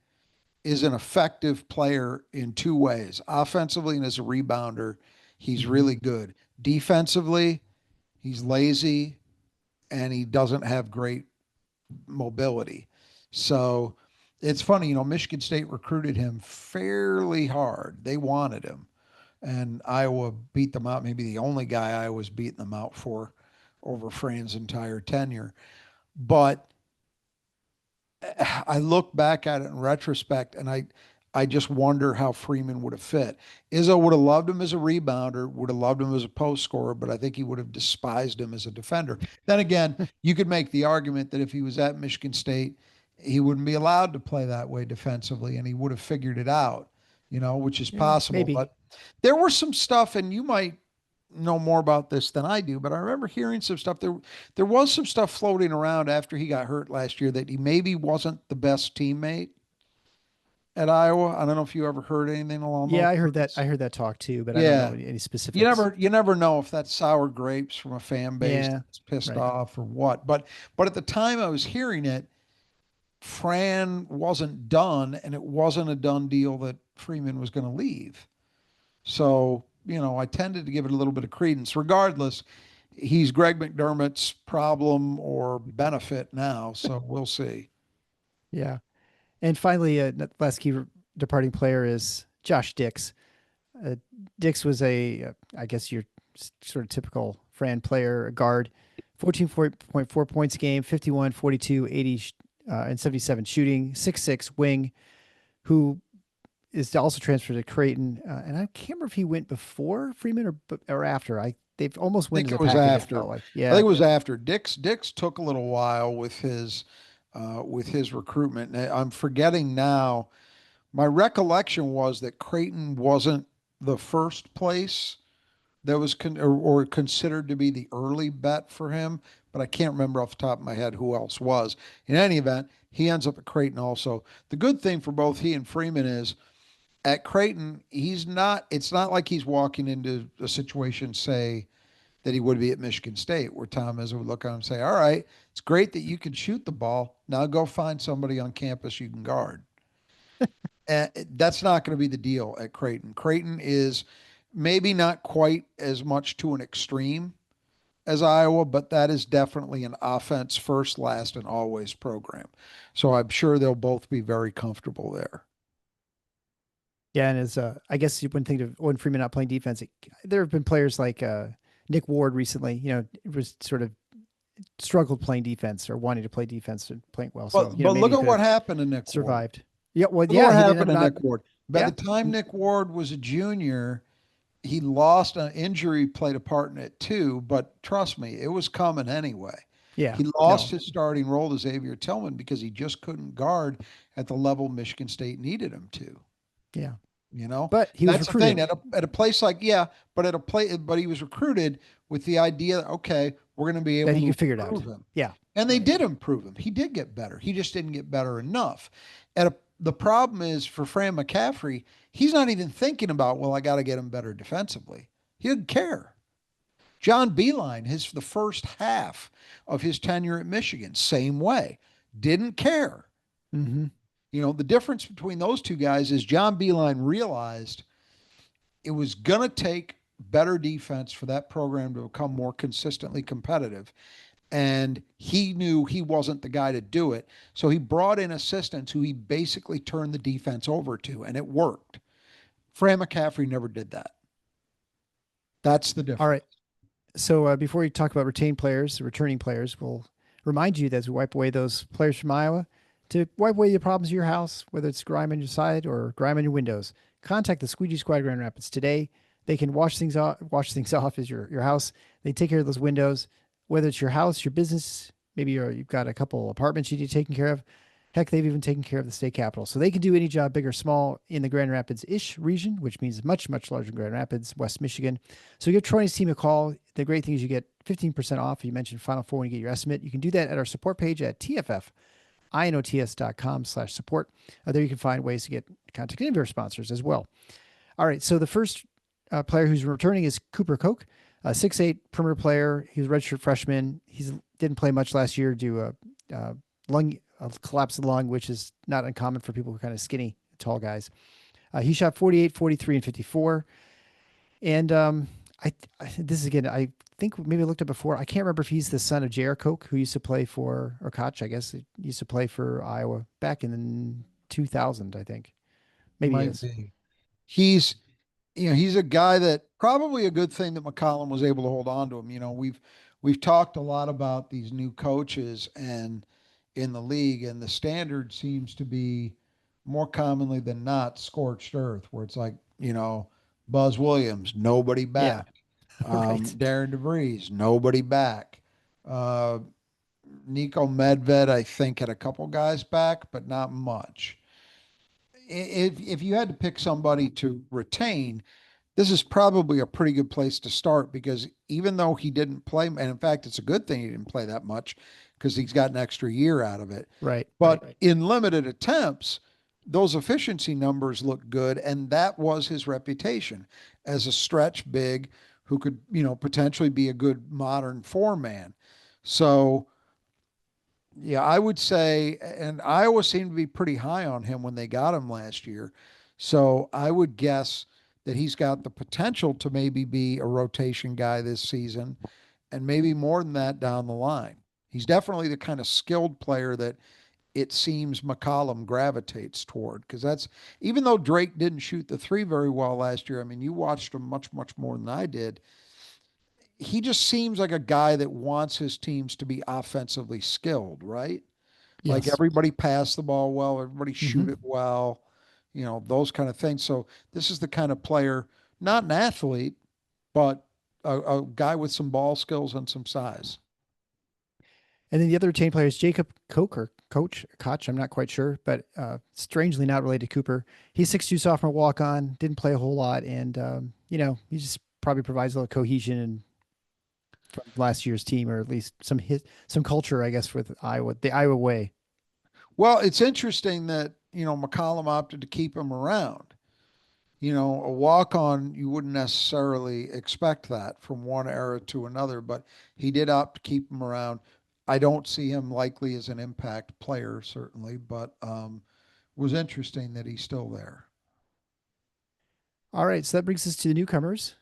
is an effective player in two ways. Offensively and as a rebounder, he's Hmm. really good. Defensively, he's lazy and he doesn't have great mobility. So it's funny, Michigan State recruited him fairly hard. They wanted him, and Iowa beat them out. Maybe the only guy Iowa's beating them out for over Fran's entire tenure. But I look back at it in retrospect, and I just wonder how Freeman would have fit. Izzo would have loved him as a rebounder, would have loved him as a post scorer, but I think he would have despised him as a defender. Then again, you could make the argument that if he was at Michigan State, he wouldn't be allowed to play that way defensively, and he would have figured it out, which is Yeah, possible. maybe. But there was some stuff, and you might know more about this than I do, but I remember hearing some stuff. There was some stuff floating around after he got hurt last year that he maybe wasn't the best teammate at Iowa. I don't know if you ever heard anything along those Yeah, I heard that. lines. I heard that talk too, but I don't know Yeah. any You specifics. never you never know if that's sour grapes from a fan base Yeah. that's pissed Right. off or what. But at the time I was hearing it, Fran wasn't done, and it wasn't a done deal that Freeman was going to leave. So, I tended to give it a little bit of credence. Regardless, he's Greg McDermott's problem or benefit now. So we'll see. Yeah. And finally, last key departing player is Josh Dix. Uh, Dix was I guess your sort of typical Fran player, a guard, 14.4 points a game, 51, 42, 80, and 77 shooting, 6'6" wing, who is also transferred to Creighton. And I can't remember if he went before Freeman or after. They've almost I went think as a it was package, it after. felt like. I think Yeah. it was after. Dix took a little while with his recruitment. And I'm forgetting now. My recollection was that Creighton wasn't the first place that was or considered to be the early bet for him, but I can't remember off the top of my head who else was. In any event, he ends up at Creighton also. The good thing for both he and Freeman is at Creighton, it's not like he's walking into a situation, say, that he would be at Michigan State, where Tom Izzo would look at him and say, all right, it's great that you can shoot the ball. Now go find somebody on campus you can guard. And that's not going to be the deal at Creighton. Creighton is maybe not quite as much to an extreme as Iowa, but that is definitely an offense first, last, and always program. So I'm sure they'll both be very comfortable there. Yeah, and I guess you wouldn't think of Owen Freeman not playing defense. There have been players like Nick Ward recently. Was sort of struggled playing defense or wanting to play defense and playing well. So But maybe look he at could what have happened to Nick Ward. survived. Yeah, well, Look at yeah, what he didn't happened to not. Nick Ward. By the Yeah, time Nick Ward was a junior, he lost an injury, played a part in it too. But trust me, it was coming anyway. yeah, He lost no, his starting role to Xavier Tillman because he just couldn't guard at the level Michigan State needed him to. yeah. You know, But he was that's the thing recruited. at a place like, yeah, but he was recruited with the idea that, okay, we're going to be That able he to could figure it out. improve him. Yeah, And they did improve him. He did get better. He just didn't get better enough. The problem is for Fran McCaffrey, he's not even thinking about, well, I got to get him better defensively. He didn't care. John Beilein, the first half of his tenure at Michigan, same way, didn't care. mm-hmm. The difference between those two guys is John Beilein realized it was going to take better defense for that program to become more consistently competitive. And he knew he wasn't the guy to do it. So he brought in assistants who he basically turned the defense over to, and it worked. Fran McCaffrey never did that. That's the All difference. right. So before we talk about retained players, returning players, we'll remind you that as we wipe away those players from Iowa, to wipe away the problems of your house, whether it's grime on your side or grime on your windows, contact the Squeegee Squad Grand Rapids today. They can wash things off as your house. They take care of those windows, whether it's your house, your business, maybe you've got a couple apartments you need taken care of. Heck, they've even taken care of the state capitol. So they can do any job, big or small, in the Grand Rapids-ish region, which means much, much larger than Grand Rapids, West Michigan. So give Troy and his team a call. The great thing is you get 15% off. You mentioned Final Four when you get your estimate. You can do that at our support page at tffinots.com/support. There you can find ways to get contact any of our sponsors as well. All right, so the first player who's returning is Cooper Koch, a 6'8" perimeter player. He was a redshirt freshman. He didn't play much last year due to a collapse of the lung, which is not uncommon for people who are kind of skinny, tall guys. He shot 48, 43, and 54. And this is, again, I think maybe I looked up before. I can't remember if he's the son of J.R. Koch, who used to play for, or Koch, I guess, used to play for Iowa back in 2000, I think. Maybe he Might is. be. He's, he's a guy that probably a good thing that McCollum was able to hold on to him. We've talked a lot about these new coaches and in the league, and the standard seems to be more commonly than not scorched earth, where it's like, Buzz Williams, nobody Yeah, back. right. Darren DeVries, nobody back. Uh, Nico Medved, I think, had a couple guys back, but not much. If you had to pick somebody to retain, this is probably a pretty good place to start because even though he didn't play, and in fact, it's a good thing he didn't play that much because he's got an extra year out of it. Right. But in limited attempts, those efficiency numbers look good, and that was his reputation as a stretch big who could, potentially be a good modern four man. So, yeah, I would say, and Iowa seemed to be pretty high on him when they got him last year. So I would guess that he's got the potential to maybe be a rotation guy this season and maybe more than that down the line. He's definitely the kind of skilled player that it seems McCollum gravitates toward, because that's, even though Drake didn't shoot the three very well last year. I mean, you watched him much more than I did. He just seems like a guy that wants his teams to be offensively skilled, right? Like Yes. everybody pass the ball well, everybody shoot Hmm. it well, those kind of things. So this is the kind of player, not an athlete, but a guy with some ball skills and some size. And then the other retained player is Jacob Koch or Koch. I'm not quite sure, but strangely not related to Cooper. He's 6'2" sophomore walk on, didn't play a whole lot. And, he just probably provides a little cohesion and from last year's team, or at least some culture, I guess, with Iowa, the Iowa way. Well, it's interesting that, McCollum opted to keep him around. A walk on, you wouldn't necessarily expect that from one era to another, but he did opt to keep him around. I don't see him likely as an impact player, certainly, but was interesting that he's still there. All right. So that brings us to the newcomers.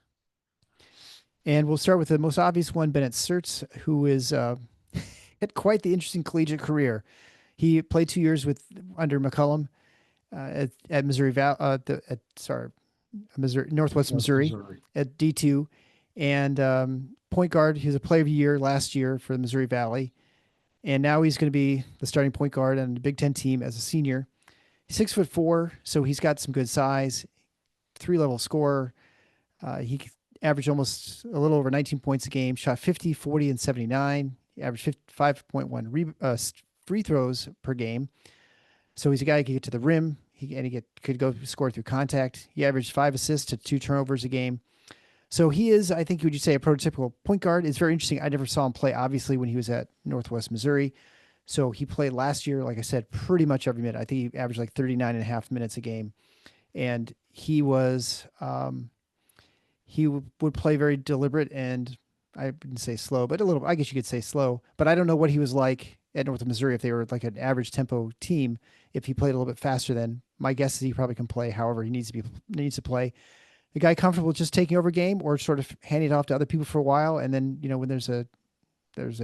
And we'll start with the most obvious one, Bennett Stirtz, who is had quite the interesting collegiate career. He played 2 years with under McCollum at Missouri Valley, Missouri Northwest Northwest Missouri Missouri. at D2, and point guard. He was a Player of the Year last year for the Missouri Valley, and now he's going to be the starting point guard on the Big Ten team as a senior. He's 6'4", so he's got some good size. 3-level scorer. He averaged almost a little over 19 points a game. Shot 50, 40, and 79. He averaged 5.1 free throws per game. So he's a guy who can get to the rim. Could go score through contact. He averaged 5 assists to 2 turnovers a game. So he is, I think, would you say, a prototypical point guard? It's very interesting. I never saw him play, obviously, when he was at Northwest Missouri. So he played last year, like I said, pretty much every minute. I think he averaged like 39 and a half minutes a game. And he would play very deliberate and I wouldn't say slow, but a little, I guess you could say slow. But I don't know what he was like at North Missouri if they were like an average tempo team. If he played a little bit faster, then my guess is he probably can play however he needs to play. The guy comfortable just taking over game or sort of handing it off to other people for a while, and then when there's a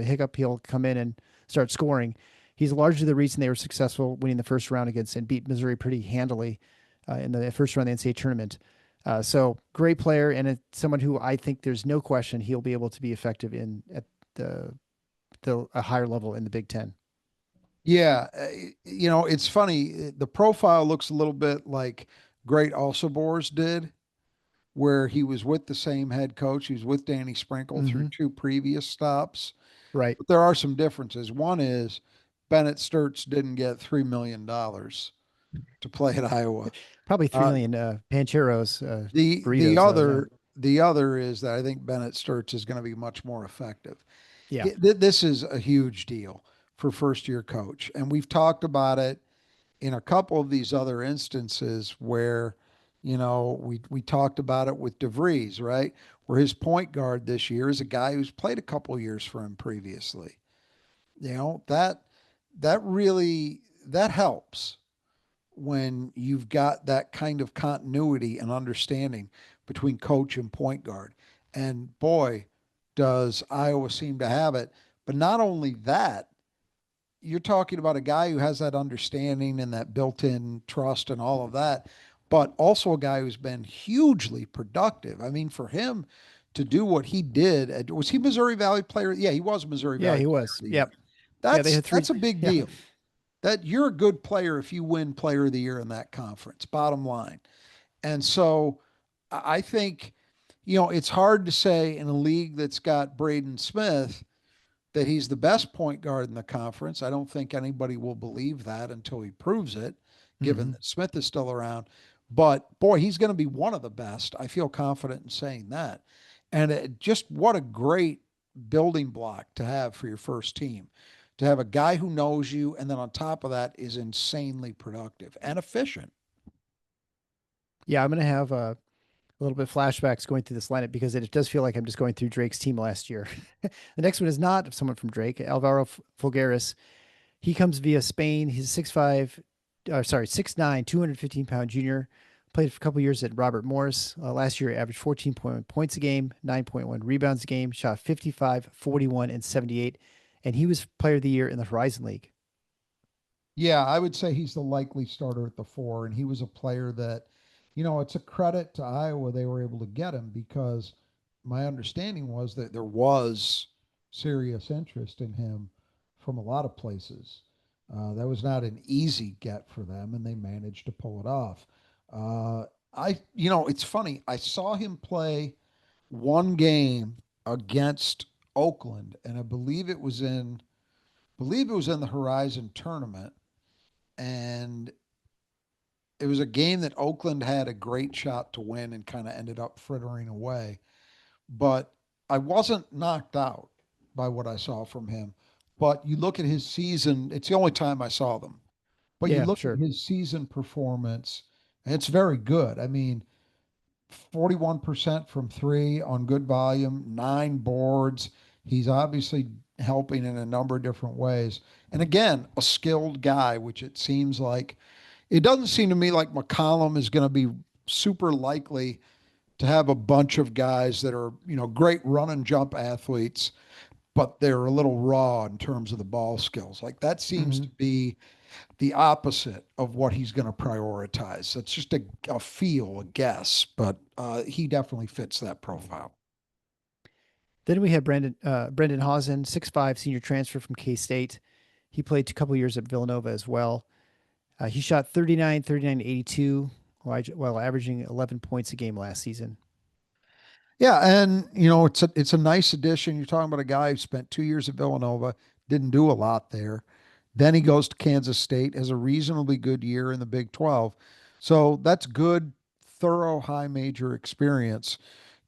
hiccup, he'll come in and start scoring. He's largely the reason they were successful winning the first round against and beat Missouri pretty handily in the first round of the NCAA tournament. So great player and someone who I think there's no question he'll be able to be effective in at the a higher level in the Big Ten. Yeah, it's funny. The profile looks a little bit like Great Alsobors did, where he was with the same head coach. He was with Danny Sprinkle through Mm-hmm. two previous stops. Right. But there are some differences. One is Bennett Sturtz didn't get $3 million to play at Iowa. Probably 3 Uh, million Pancheros the burritos though. Yeah. other is that I think Bennett Sturtz is going to be much more effective. Yeah. This is a huge deal for first year coach, and we've talked about it in a couple of these other instances where, we talked about it with DeVries, right? Where his point guard this year is a guy who's played a couple of years for him previously. That really that helps when you've got that kind of continuity and understanding between coach and point guard. And boy, does Iowa seem to have it. But not only that, you're talking about a guy who has that understanding and that built-in trust and all of that, but also a guy who's been hugely productive. I mean, for him to do what he did, was he Missouri Valley player? Yeah, he was Missouri Yeah, Valley he player was. of the year. Yep. Yeah, they That's had three. that's a big Yeah. deal. That you're a good player if you win player of the year in that conference, bottom line. And so I think, it's hard to say in a league that's got Braden Smith that he's the best point guard in the conference. I don't think anybody will believe that until he proves it, given Mm-hmm. that Smith is still around. But boy, he's going to be one of the best. I feel confident in saying that. And just what a great building block to have for your first team, to have a guy who knows you, and then on top of that is insanely productive and efficient. Yeah, I'm gonna have a little bit of flashbacks going through this lineup because it does feel like I'm just going through Drake's team last year. The next one is not someone from Drake, Alvaro Fulgaris. He comes via Spain. He's a 6'5", 6'9", 215-pound junior Played for a couple years at Robert Morris. Last year, averaged 14.1 points a game, 9.1 rebounds a game, shot 55, 41, and 78. And he was player of the year in the Horizon League. Yeah, I would say he's the likely starter at the four, and he was a player that, it's a credit to Iowa they were able to get him because my understanding was that there was serious interest in him from a lot of places. That was not an easy get for them, and they managed to pull it off. Uh, it's funny. I saw him play one game against Oakland, and I believe it was in the Horizon tournament, and it was a game that Oakland had a great shot to win and kind of ended up frittering away. But I wasn't knocked out by what I saw from him. But you look at his season, it's the only time I saw them. But you Yeah, look at sure. his season performance, and it's very good. I mean, 41% from three on good volume, 9 boards. He's obviously helping in a number of different ways. And again, a skilled guy, which it doesn't seem to me like McCollum is going to be super likely to have a bunch of guys that are, great run and jump athletes, but they're a little raw in terms of the ball skills. Like that seems to Hmm. be the opposite of what he's going to prioritize. That's just a feel, a guess, but he definitely fits that profile. Then we had Brendan Hausen, 6'5", senior transfer from K State. He played a couple years at Villanova as well. He shot 39, 39, 82 while averaging 11 points a game last season. Yeah, and it's a nice addition. You're talking about a guy who spent 2 years at Villanova, didn't do a lot there. Then he goes to Kansas State, has a reasonably good year in the Big 12. So that's good, thorough high major experience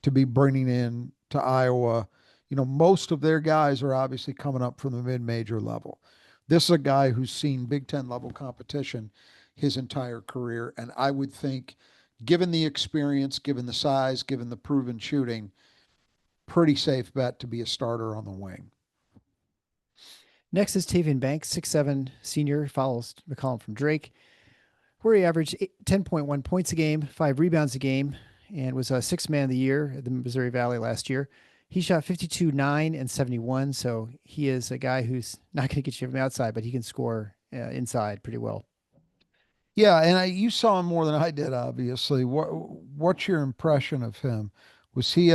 to be bringing in to Iowa. Most of their guys are obviously coming up from the mid-major level. This is a guy who's seen Big Ten level competition his entire career, and I would think, given the experience, given the size, given the proven shooting, pretty safe bet to be a starter on the wing. Next is Tavian Banks, 6'7", senior, follows McCollum from Drake, where he averaged 10.1 points a game, 5 rebounds a game, and was a sixth man of the year at the Missouri Valley last year. He shot 52, 9, and 71, so he is a guy who's not going to get you from outside, but he can score inside pretty well. Yeah, and you saw him more than I did, obviously. What's your impression of him? Was he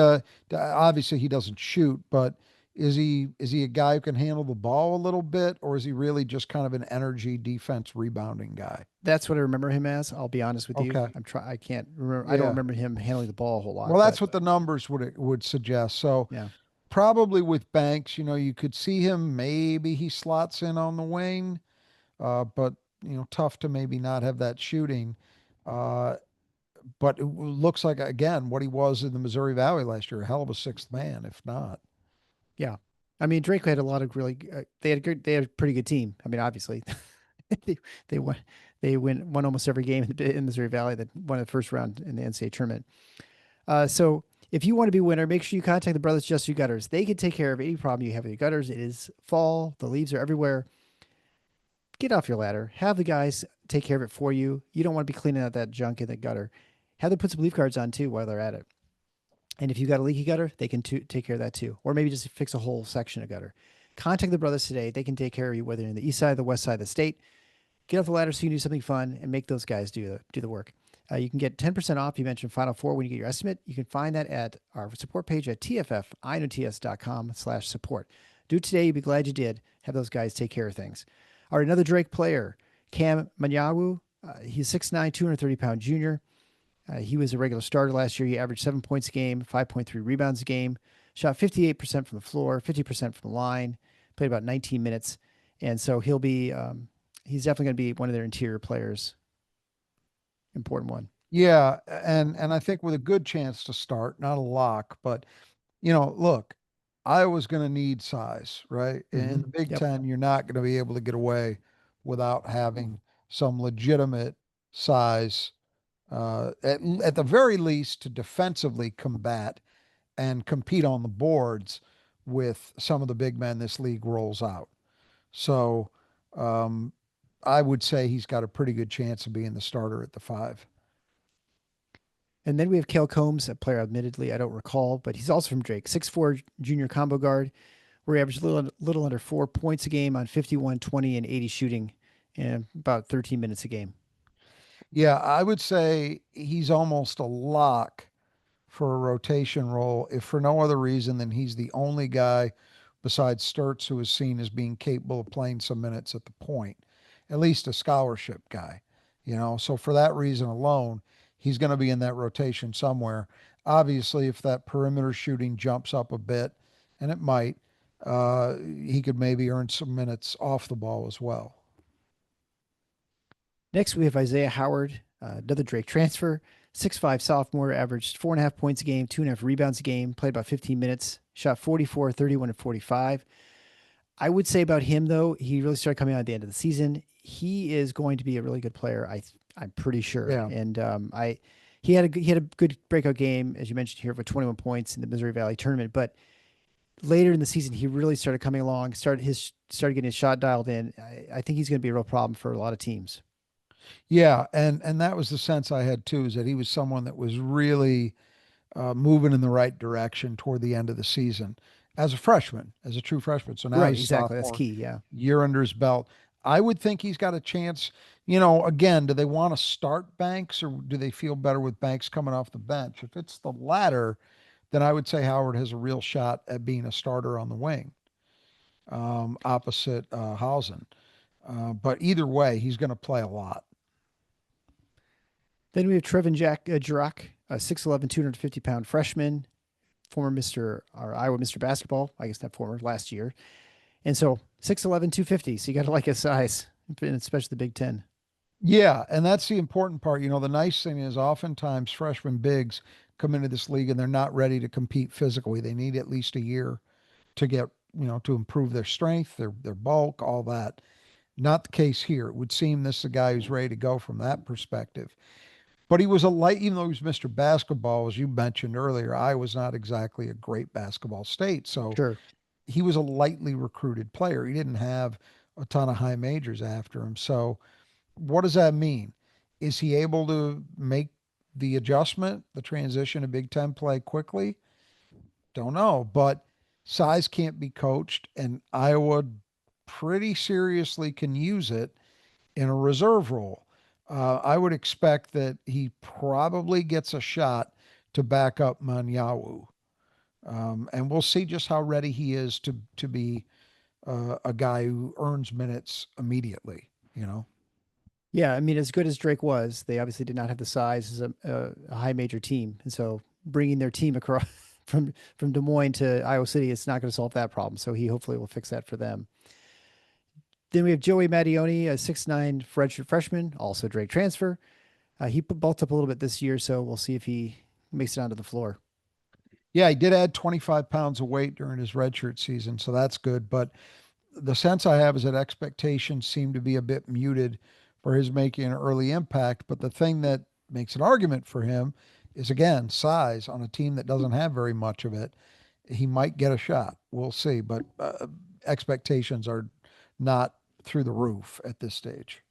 obviously he doesn't shoot, but is he a guy who can handle the ball a little bit, or is he really just kind of an energy defense rebounding guy? That's what I remember him as. I'll be honest with you. Okay. I can't remember. I don't Yeah. remember him handling the ball a whole lot, Well, but that's what the numbers would suggest. So yeah. probably with Banks, you could see him, maybe he slots in on the wing, but tough to maybe not have that shooting. Uh, but it looks like again what he was in the Missouri Valley last year, a hell of a sixth man, if not. Yeah. I mean, Drake had a lot of really. They had a pretty good team. I mean, obviously, they they won won almost every game in Missouri Valley. That won the first round in the NCAA tournament. So if you want to be a winner, make sure you contact the Brothers Just Do Gutters. They can take care of any problem you have with your gutters. It is fall. The leaves are everywhere. Get off your ladder. Have the guys take care of it for you. You don't want to be cleaning out that junk in the gutter. Have them put some leaf guards on too while they're at it. And if you've got a leaky gutter, they can take care of that too. Or maybe just fix a whole section of gutter. Contact the brothers today. They can take care of you, whether you're in the east side or the west side of the state. Get off the ladder so you can do something fun and make those guys do the work. You can get 10% off. You mentioned Final Four when you get your estimate. You can find that at our support page at tffinots.com/support. Do it today. You'll be glad you did. Have those guys take care of things. All right, another Drake player, Cam Manyawu. He's 6'9", 230-pound junior. He was a regular starter last year. He averaged 7 points a game, 5.3 rebounds a game, shot 58% from the floor, 50% from the line, played about 19 minutes. And so he's definitely going to be one of their interior players. Important one. Yeah, and I think with a good chance to start, not a lock, but look, Iowa's going to need size, right? In Mm-hmm. the Big Yep. Ten, you're not going to be able to get away without having some legitimate size, at the very least, to defensively combat and compete on the boards with some of the big men this league rolls out. So, um, I would say he's got a pretty good chance of being the starter at the five. And then we have Kale Combs, a player admittedly I don't recall, but he's also from Drake. 6'4" junior combo guard, where he averaged little under 4 points a game on 51, 20, and 80 shooting in about 13 minutes a game. Yeah, I would say he's almost a lock for a rotation role, if for no other reason than he's the only guy besides Sturtz who is seen as being capable of playing some minutes at the point, at least a scholarship guy, So for that reason alone, he's going to be in that rotation somewhere. Obviously, if that perimeter shooting jumps up a bit, and it might, he could maybe earn some minutes off the ball as well. Next, we have Isaiah Howard, another Drake transfer. 6'5" sophomore, averaged 4.5 points a game, 2.5 rebounds a game, played about 15 minutes, shot 44, 31, and 45. I would say about him, though, he really started coming on at the end of the season. He is going to be a really good player, I'm pretty sure. Yeah. And he had a good breakout game, as you mentioned here, with 21 points in the Missouri Valley tournament. But later in the season, he really started coming along, started getting his shot dialed in. I think he's going to be a real problem for a lot of teams. Yeah, and that was the sense I had too, is that he was someone that was really moving in the right direction toward the end of the season as a freshman, as a true freshman. So now Right, he's exactly. That's sophomore, key. Yeah. year under his belt. I would think he's got a chance. Again, do they want to start Banks or do they feel better with Banks coming off the bench? If it's the latter, then I would say Howard has a real shot at being a starter on the wing, opposite Hausen. But either way, he's going to play a lot. Then we have Trevin Jurak, a 6'11", 250-pound freshman, former Iowa Mr. Basketball. I guess not former, last year. And so 6'11", 250. So you got to like his size, especially the Big Ten. Yeah, and that's the important part. The nice thing is oftentimes freshman bigs come into this league and they're not ready to compete physically. They need at least a year to get, to improve their strength, their bulk, all that. Not the case here. It would seem this is a guy who's ready to go from that perspective. But he was a light, even though he was Mr. Basketball, as you mentioned earlier, I was not exactly a great basketball state. So Sure. he was a lightly recruited player. He didn't have a ton of high majors after him. So what does that mean? Is he able to make the adjustment, the transition to Big Ten play quickly? Don't know, but size can't be coached, and Iowa pretty seriously can use it in a reserve role. I would expect that he probably gets a shot to back up Manyawu. And we'll see just how ready he is to be a guy who earns minutes immediately. Yeah, I mean, as good as Drake was, they obviously did not have the size as a high major team, and so bringing their team across from Des Moines to Iowa City, it's not going to solve that problem. So he hopefully will fix that for them. Then we have Joey Mattioni, a 6'9" freshman, also Drake transfer. He bulked up a little bit this year, so we'll see if he makes it onto the floor. Yeah, he did add 25 pounds of weight during his redshirt season, so that's good. But the sense I have is that expectations seem to be a bit muted for his making an early impact. But the thing that makes an argument for him is, again, size on a team that doesn't have very much of it. He might get a shot. We'll see. But expectations are not through the roof at this stage.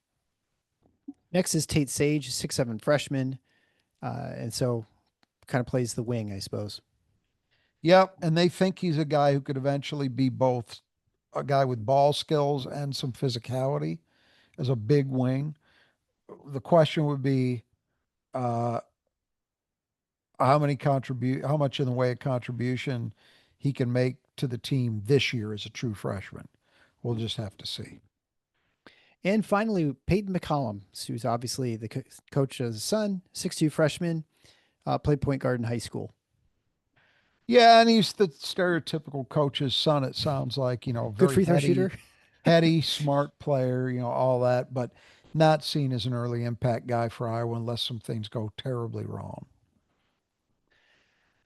Next is Tate Sage, 6'7" freshman, and so kind of plays the wing, I suppose. Yep. And they think he's a guy who could eventually be both a guy with ball skills and some physicality as a big wing. The question would be uh, how much in the way of contribution he can make to the team this year as a true freshman. We'll just have to see. And finally, Peyton McCollum, who's obviously the coach of his son, 6'2" freshman, played point guard in high school. Yeah, and he's the stereotypical coach's son. It sounds like Good very free throw heady, shooter. heady, smart player. All that, but not seen as an early impact guy for Iowa unless some things go terribly wrong.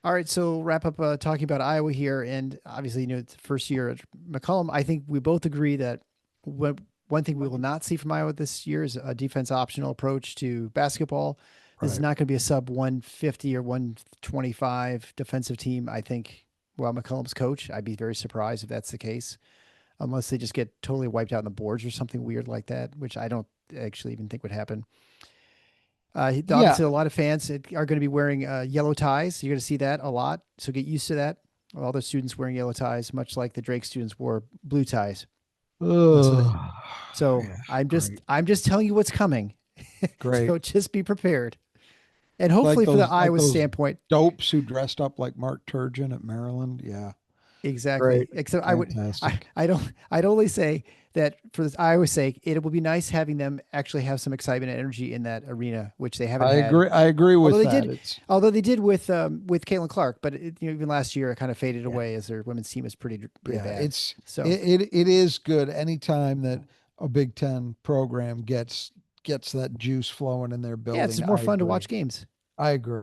All right, so wrap up talking about Iowa here, and obviously, it's the first year at McCollum. I think we both agree that one thing we will not see from Iowa this year is a defense optional approach to basketball. This is Right. not going to be a sub 150 or 125 defensive team. I think, well, McCollum's coach, I'd be very surprised if that's the case, unless they just get totally wiped out on the boards or something weird like that, which I don't actually even think would happen. Yeah. Obviously, a lot of fans are going to be wearing yellow ties. You're going to see that a lot. So get used to that. All the students wearing yellow ties, much like the Drake students wore blue ties. So, Ugh. so Yeah. I'm Great. I'm just telling you what's coming. Great. So just be prepared. And hopefully, for the Like Iowa those standpoint, dopes who dressed up like Mark Turgeon at Maryland. Yeah. exactly. Great. Except Fantastic. I'd only say that for this Iowa's sake, it will be nice having them actually have some excitement and energy in that arena, which they haven't I had. agree. I agree Although with they that. did, It's although they did with Caitlin Clark, but even last year it kind of faded yeah. away as their women's team was pretty Yeah. bad. So It is good anytime that a Big Ten program gets that juice flowing in their yeah, it's building. just more I fun to agree. watch games. I agree.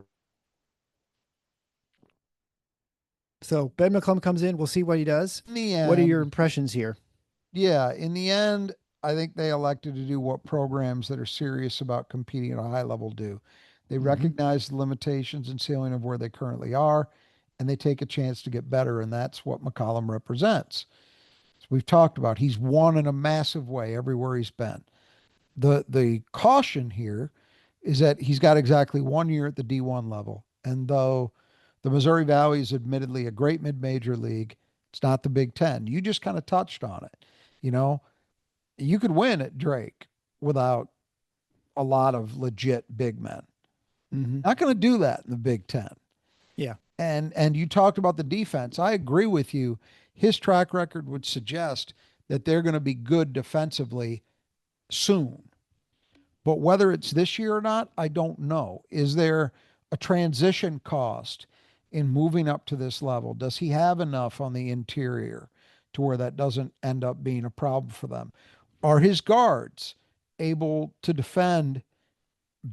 So Ben McCollum comes in. We'll see what he does. In the What are your end, impressions here? yeah, in the end, I think they elected to do what programs that are serious about competing at a high level do. They Hmm. recognize the limitations and ceiling of where they currently are, and they take a chance to get better, and that's what McCollum represents. As we've talked about, he's won in a massive way everywhere he's been. The caution here is that he's got exactly 1 year at the D1 level, and though the Missouri Valley is admittedly a great mid-major league, it's not the Big Ten. You just kind of touched on it. You know, you could win at Drake without a lot of legit big men. Hmm. Not going to do that in the Big Ten. Yeah. And you talked about the defense. I agree with you. His track record would suggest that they're going to be good defensively soon. But whether it's this year or not, I don't know. Is there a transition cost in moving up to this level? Does he have enough on the interior to where that doesn't end up being a problem for them? Are his guards able to defend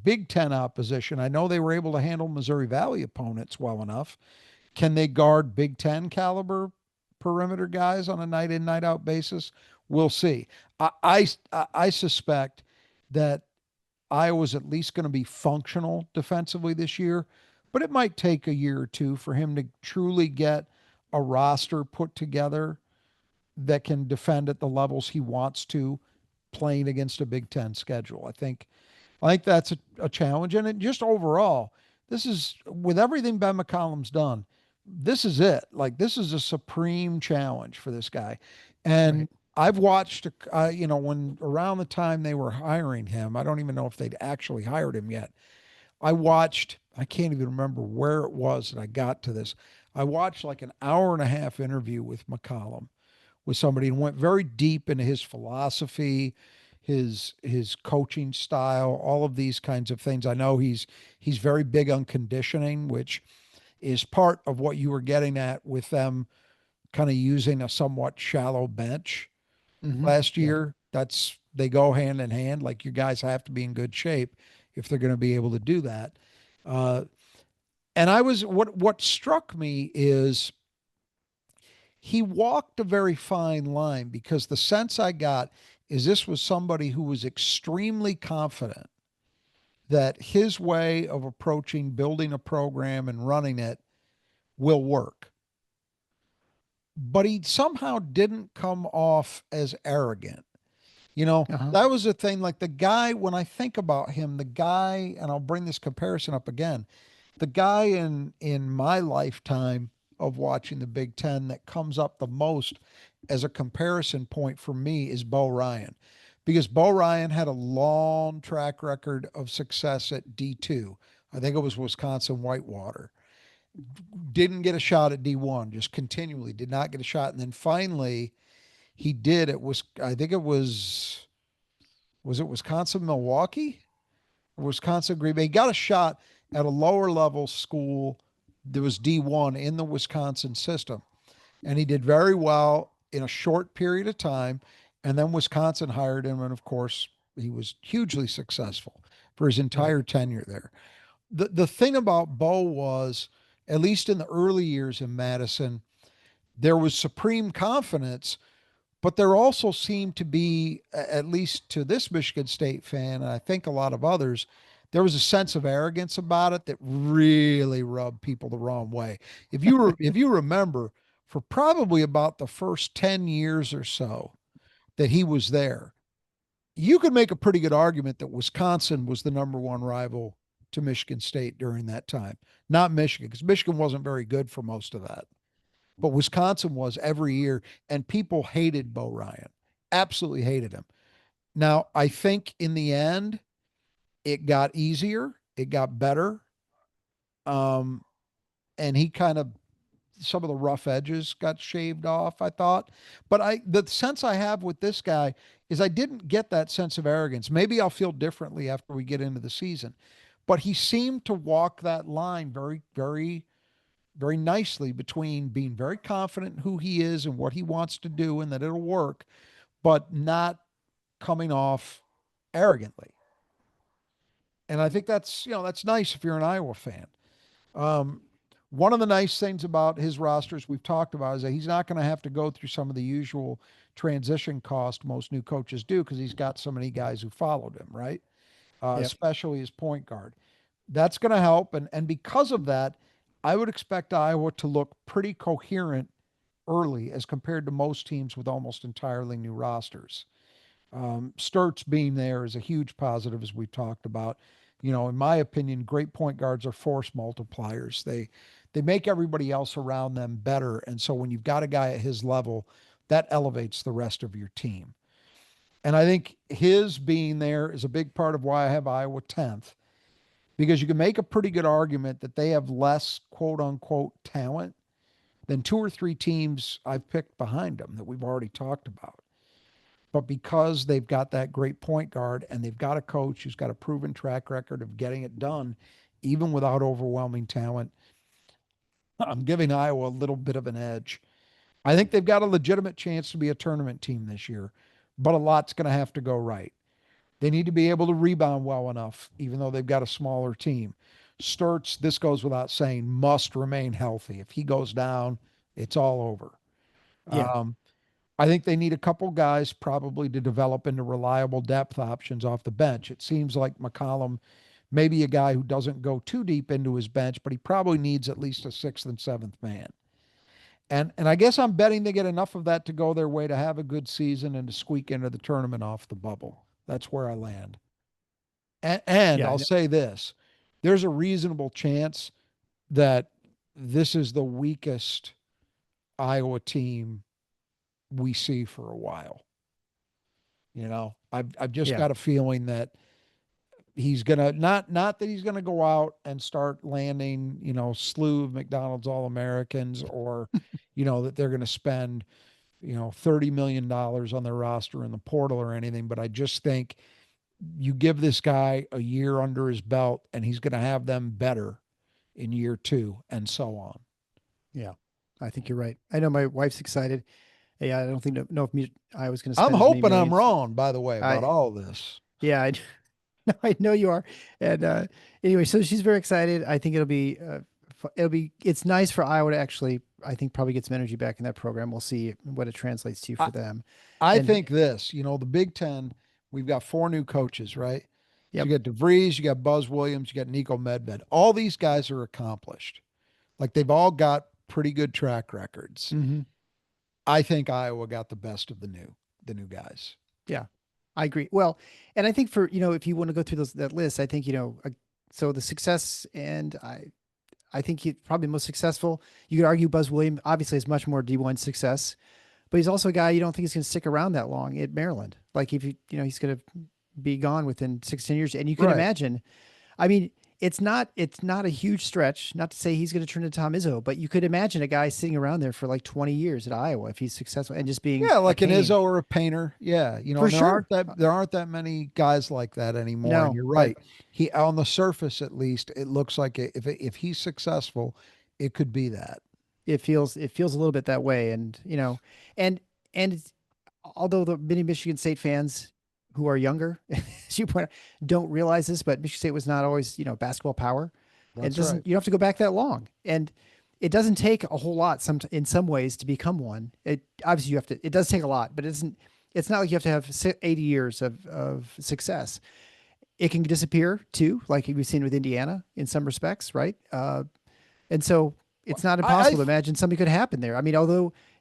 Big Ten opposition? I know they were able to handle Missouri Valley opponents well enough. Can they guard Big Ten caliber perimeter guys on a night in, night out basis? We'll see. I suspect that Iowa's at least going to be functional defensively this year, but it might take a year or two for him to truly get a roster put together that can defend at the levels he wants to playing against a Big Ten schedule. I think that's a challenge. And it just overall, this is with everything Ben McCollum's done, this is it. Like this is a supreme challenge for this guy. Right. And I've watched, when around the time they were hiring him, I don't even know if they'd actually hired him yet. I can't even remember where it was that I got to this. I watched like an hour and a half interview with McCollum with somebody and went very deep into his philosophy, his coaching style, all of these kinds of things. I know he's very big on conditioning, which is part of what you were getting at with them kind of using a somewhat shallow bench Hmm. last Yeah. year. That's they go hand in hand. Like your guys have to be in good shape if they're going to be able to do that. Uh, and I was what struck me is he walked a very fine line because the sense I got is this was somebody who was extremely confident that his way of approaching building a program and running it will work. But he somehow didn't come off as arrogant. Uh-huh. That was the thing. Like the guy, when I think about him, the guy, and I'll bring this comparison up again, the guy in my lifetime of watching the Big Ten that comes up the most as a comparison point for me is Bo Ryan, because Bo Ryan had a long track record of success at D2. I think it was Wisconsin Whitewater. Didn't get a shot at D1, just continually did not get a shot, and then finally he did. It was I think it was it Wisconsin Milwaukee? Wisconsin Green Bay. He got a shot at a lower level school that was D1 in the Wisconsin system. And he did very well in a short period of time. And then Wisconsin hired him. And of course, he was hugely successful for his Right. entire tenure there. The thing about Bo was, at least in the early years in Madison, there was supreme confidence, but there also seemed to be, at least to this Michigan State fan, and I think a lot of others, there was a sense of arrogance about it that really rubbed people the wrong way. If you remember, for probably about the first 10 years or so that he was there, You could make a pretty good argument that Wisconsin was the number one rival to Michigan State during that time. Not Michigan, because Michigan wasn't very good for most of that. But Wisconsin was every year, and people hated Bo Ryan, absolutely hated him. Now, I think in the end, it got easier, it got better, um, and he kind of some of the rough edges got shaved off, I thought. But the sense I have with this guy is I didn't get that sense of arrogance. Maybe I'll feel differently after we get into the season. But he seemed to walk that line very, very, very nicely between being very confident in who he is and what he wants to do and that it'll work, but not coming off arrogantly. And I think that's nice if you're an Iowa fan. Um, One of the nice things about his rosters we've talked about is that he's not going to have to go through some of the usual transition cost most new coaches do because he's got so many guys who followed him, right? Yep. Especially his point guard. That's going to help. And because of that, I would expect Iowa to look pretty coherent early as compared to most teams with almost entirely new rosters. Sturtz being there is a huge positive, as we've talked about. In my opinion, great point guards are force multipliers. They make everybody else around them better, and so when you've got a guy at his level, that elevates the rest of your team. And I think his being there is a big part of why I have Iowa 10th, because you can make a pretty good argument that they have less quote unquote talent than two or three teams I've picked behind them that we've already talked about. But because they've got that great point guard and they've got a coach who's got a proven track record of getting it done, even without overwhelming talent, I'm giving Iowa a little bit of an edge. I think they've got a legitimate chance to be a tournament team this year, but a lot's going to have to go right. They need to be able to rebound well enough, even though they've got a smaller team. Sturtz, this goes without saying, must remain healthy. If he goes down, it's all over. Yeah. Um, I think they need a couple guys probably to develop into reliable depth options off the bench. It seems like McCollum, maybe a guy who doesn't go too deep into his bench, but he probably needs at least a sixth and seventh man. And I guess I'm betting they get enough of that to go their way to have a good season and to squeak into the tournament off the bubble. That's where I land. And Yeah. I'll say this, there's a reasonable chance that this is the weakest Iowa team we see for a while. I've just Yeah. got a feeling that he's gonna not that he's gonna go out and start landing, slew of McDonald's All Americans or, that they're gonna spend, $30 million on their roster in the portal or anything. But I just think you give this guy a year under his belt and he's gonna have them better in year two and so on. Yeah. I think you're right. I know my wife's excited. Yeah, I don't think know if I was going to I'm spend as many hoping I'm millions. wrong, by the way, about I all this. yeah, I, I know you are. And anyway, so she's very excited. I think it's nice for Iowa to actually, I think, probably get some energy back in that program. We'll see what it translates to I, for them. I And think this, the Big Ten, we've got four new coaches, right? So yep. you got DeVries, you got Buzz Williams, you got Nico Medved. All these guys are accomplished. Like they've all got pretty good track records. Hmm. I think Iowa got the best of the new guys. Yeah, I agree. Well, and I think for, if you want to go through that list, I think, so the success and I think he's probably most successful. You could argue Buzz Williams obviously has much more D1 success, but he's also a guy you don't think he's going to stick around that long at Maryland. Like if he's going to be gone within 16 years. And you can Right. imagine, I mean, it's not a huge stretch, not to say he's going to turn into Tom Izzo, but you could imagine a guy sitting around there for like 20 years at Iowa if he's successful and just being Yeah, a like an pain. Izzo or a Painter. Yeah, For and there sure. aren't that many guys like that anymore. And No, you're but right. He on the surface, at least, it looks like if he's successful, it could be that. it feels a little bit that way. And, and, and although the many Michigan State fans who are younger, as you point out, don't realize this, but Michigan State was not always, basketball power. And it That's right. doesn't, you don't have to go back that long. And it doesn't take a whole lot in some ways to become one. It obviously it does take a lot, but it's not like you have to have 80 years of success. It can disappear too, like we've seen with Indiana in some respects, right? And so it's not I impossible to imagine something could happen there. I mean,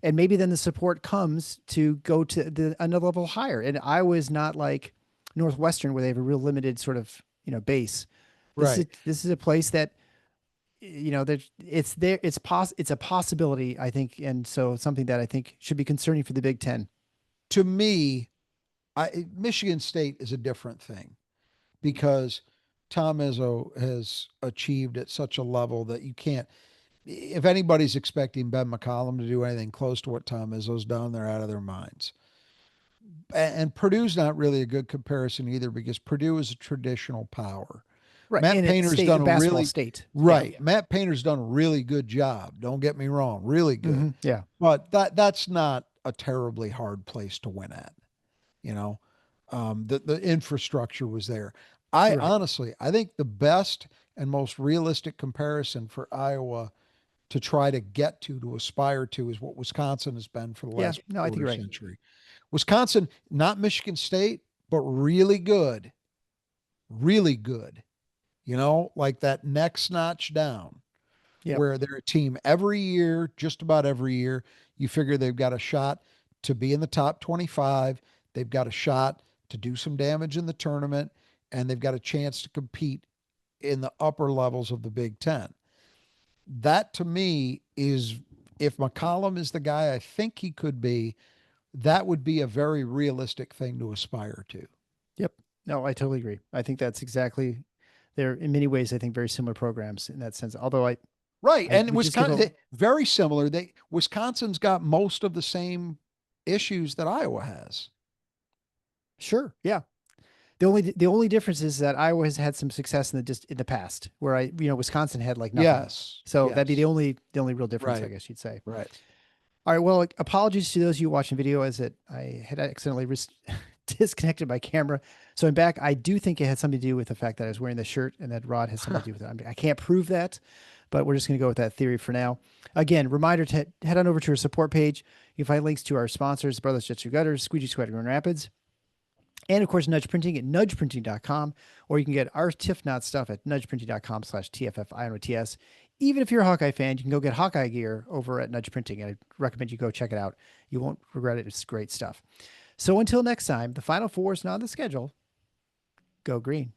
and maybe then the support comes to go to another level higher. And Iowa is not like Northwestern, where they have a real limited sort of base. Right. This is a place that there's it's there it's a possibility, I think, and so something that I think should be concerning for the Big Ten. To me, Michigan State is a different thing because Tom Izzo has achieved at such a level that you can't. If anybody's expecting Ben McCollum to do anything close to what Tom Izzo's done, they're out of their minds. And Purdue's not really a good comparison either because Purdue is a traditional power. Right, Matt and it's Painter's state done a a basketball really state. Yeah. right. Matt Painter's done a really good job. Don't get me wrong, really good. Yeah. But that's not a terribly hard place to win at. You know, the infrastructure was there. I Right. honestly, I think the best and most realistic comparison for Iowa to try to get to aspire to is what Wisconsin has been for the Yeah. last No, I think quarter you're right. century. Wisconsin, not Michigan State, but really good, really good. Like that next notch down Yep. where they're a team every year, just about every year. You figure they've got a shot to be in the top 25. They've got a shot to do some damage in the tournament, and they've got a chance to compete in the upper levels of the Big Ten. That to me is, if McCollum is the guy I think he could be, that would be a very realistic thing to aspire to. Yep. No, I totally agree. I think that's exactly. They're in many ways, I think, very similar programs in that sense. Although Right. I And would just give Wisconsin, a very similar. Wisconsin's got most of the same issues that Iowa has. sure, yeah. The only difference is that Iowa has had some success in the past, where Wisconsin had like nothing. Yes. So that'd be Yes. the only real difference, I Right. guess you'd say. Right. All right. Well, like, apologies to those of you watching video, as I had accidentally disconnected my camera. So I'm back. I do think it had something to do with the fact that I was wearing the shirt, and that Rod has something to do with it. I can't prove that, but we're just going to go with that theory for now. Again, reminder to head on over to our support page. You can find links to our sponsors, Brothers Jets Your Gutters, Squeegee Squad Grand Rapids, and of course, Nudge Printing at nudgeprinting.com, or you can get our TIFF Knot stuff at nudgeprinting.com/TFFINOTS. Even if you're a Hawkeye fan, you can go get Hawkeye gear over at Nudge Printing. I recommend you go check it out. You won't regret it. It's great stuff. So until next time, the Final Four is not on the schedule. Go green.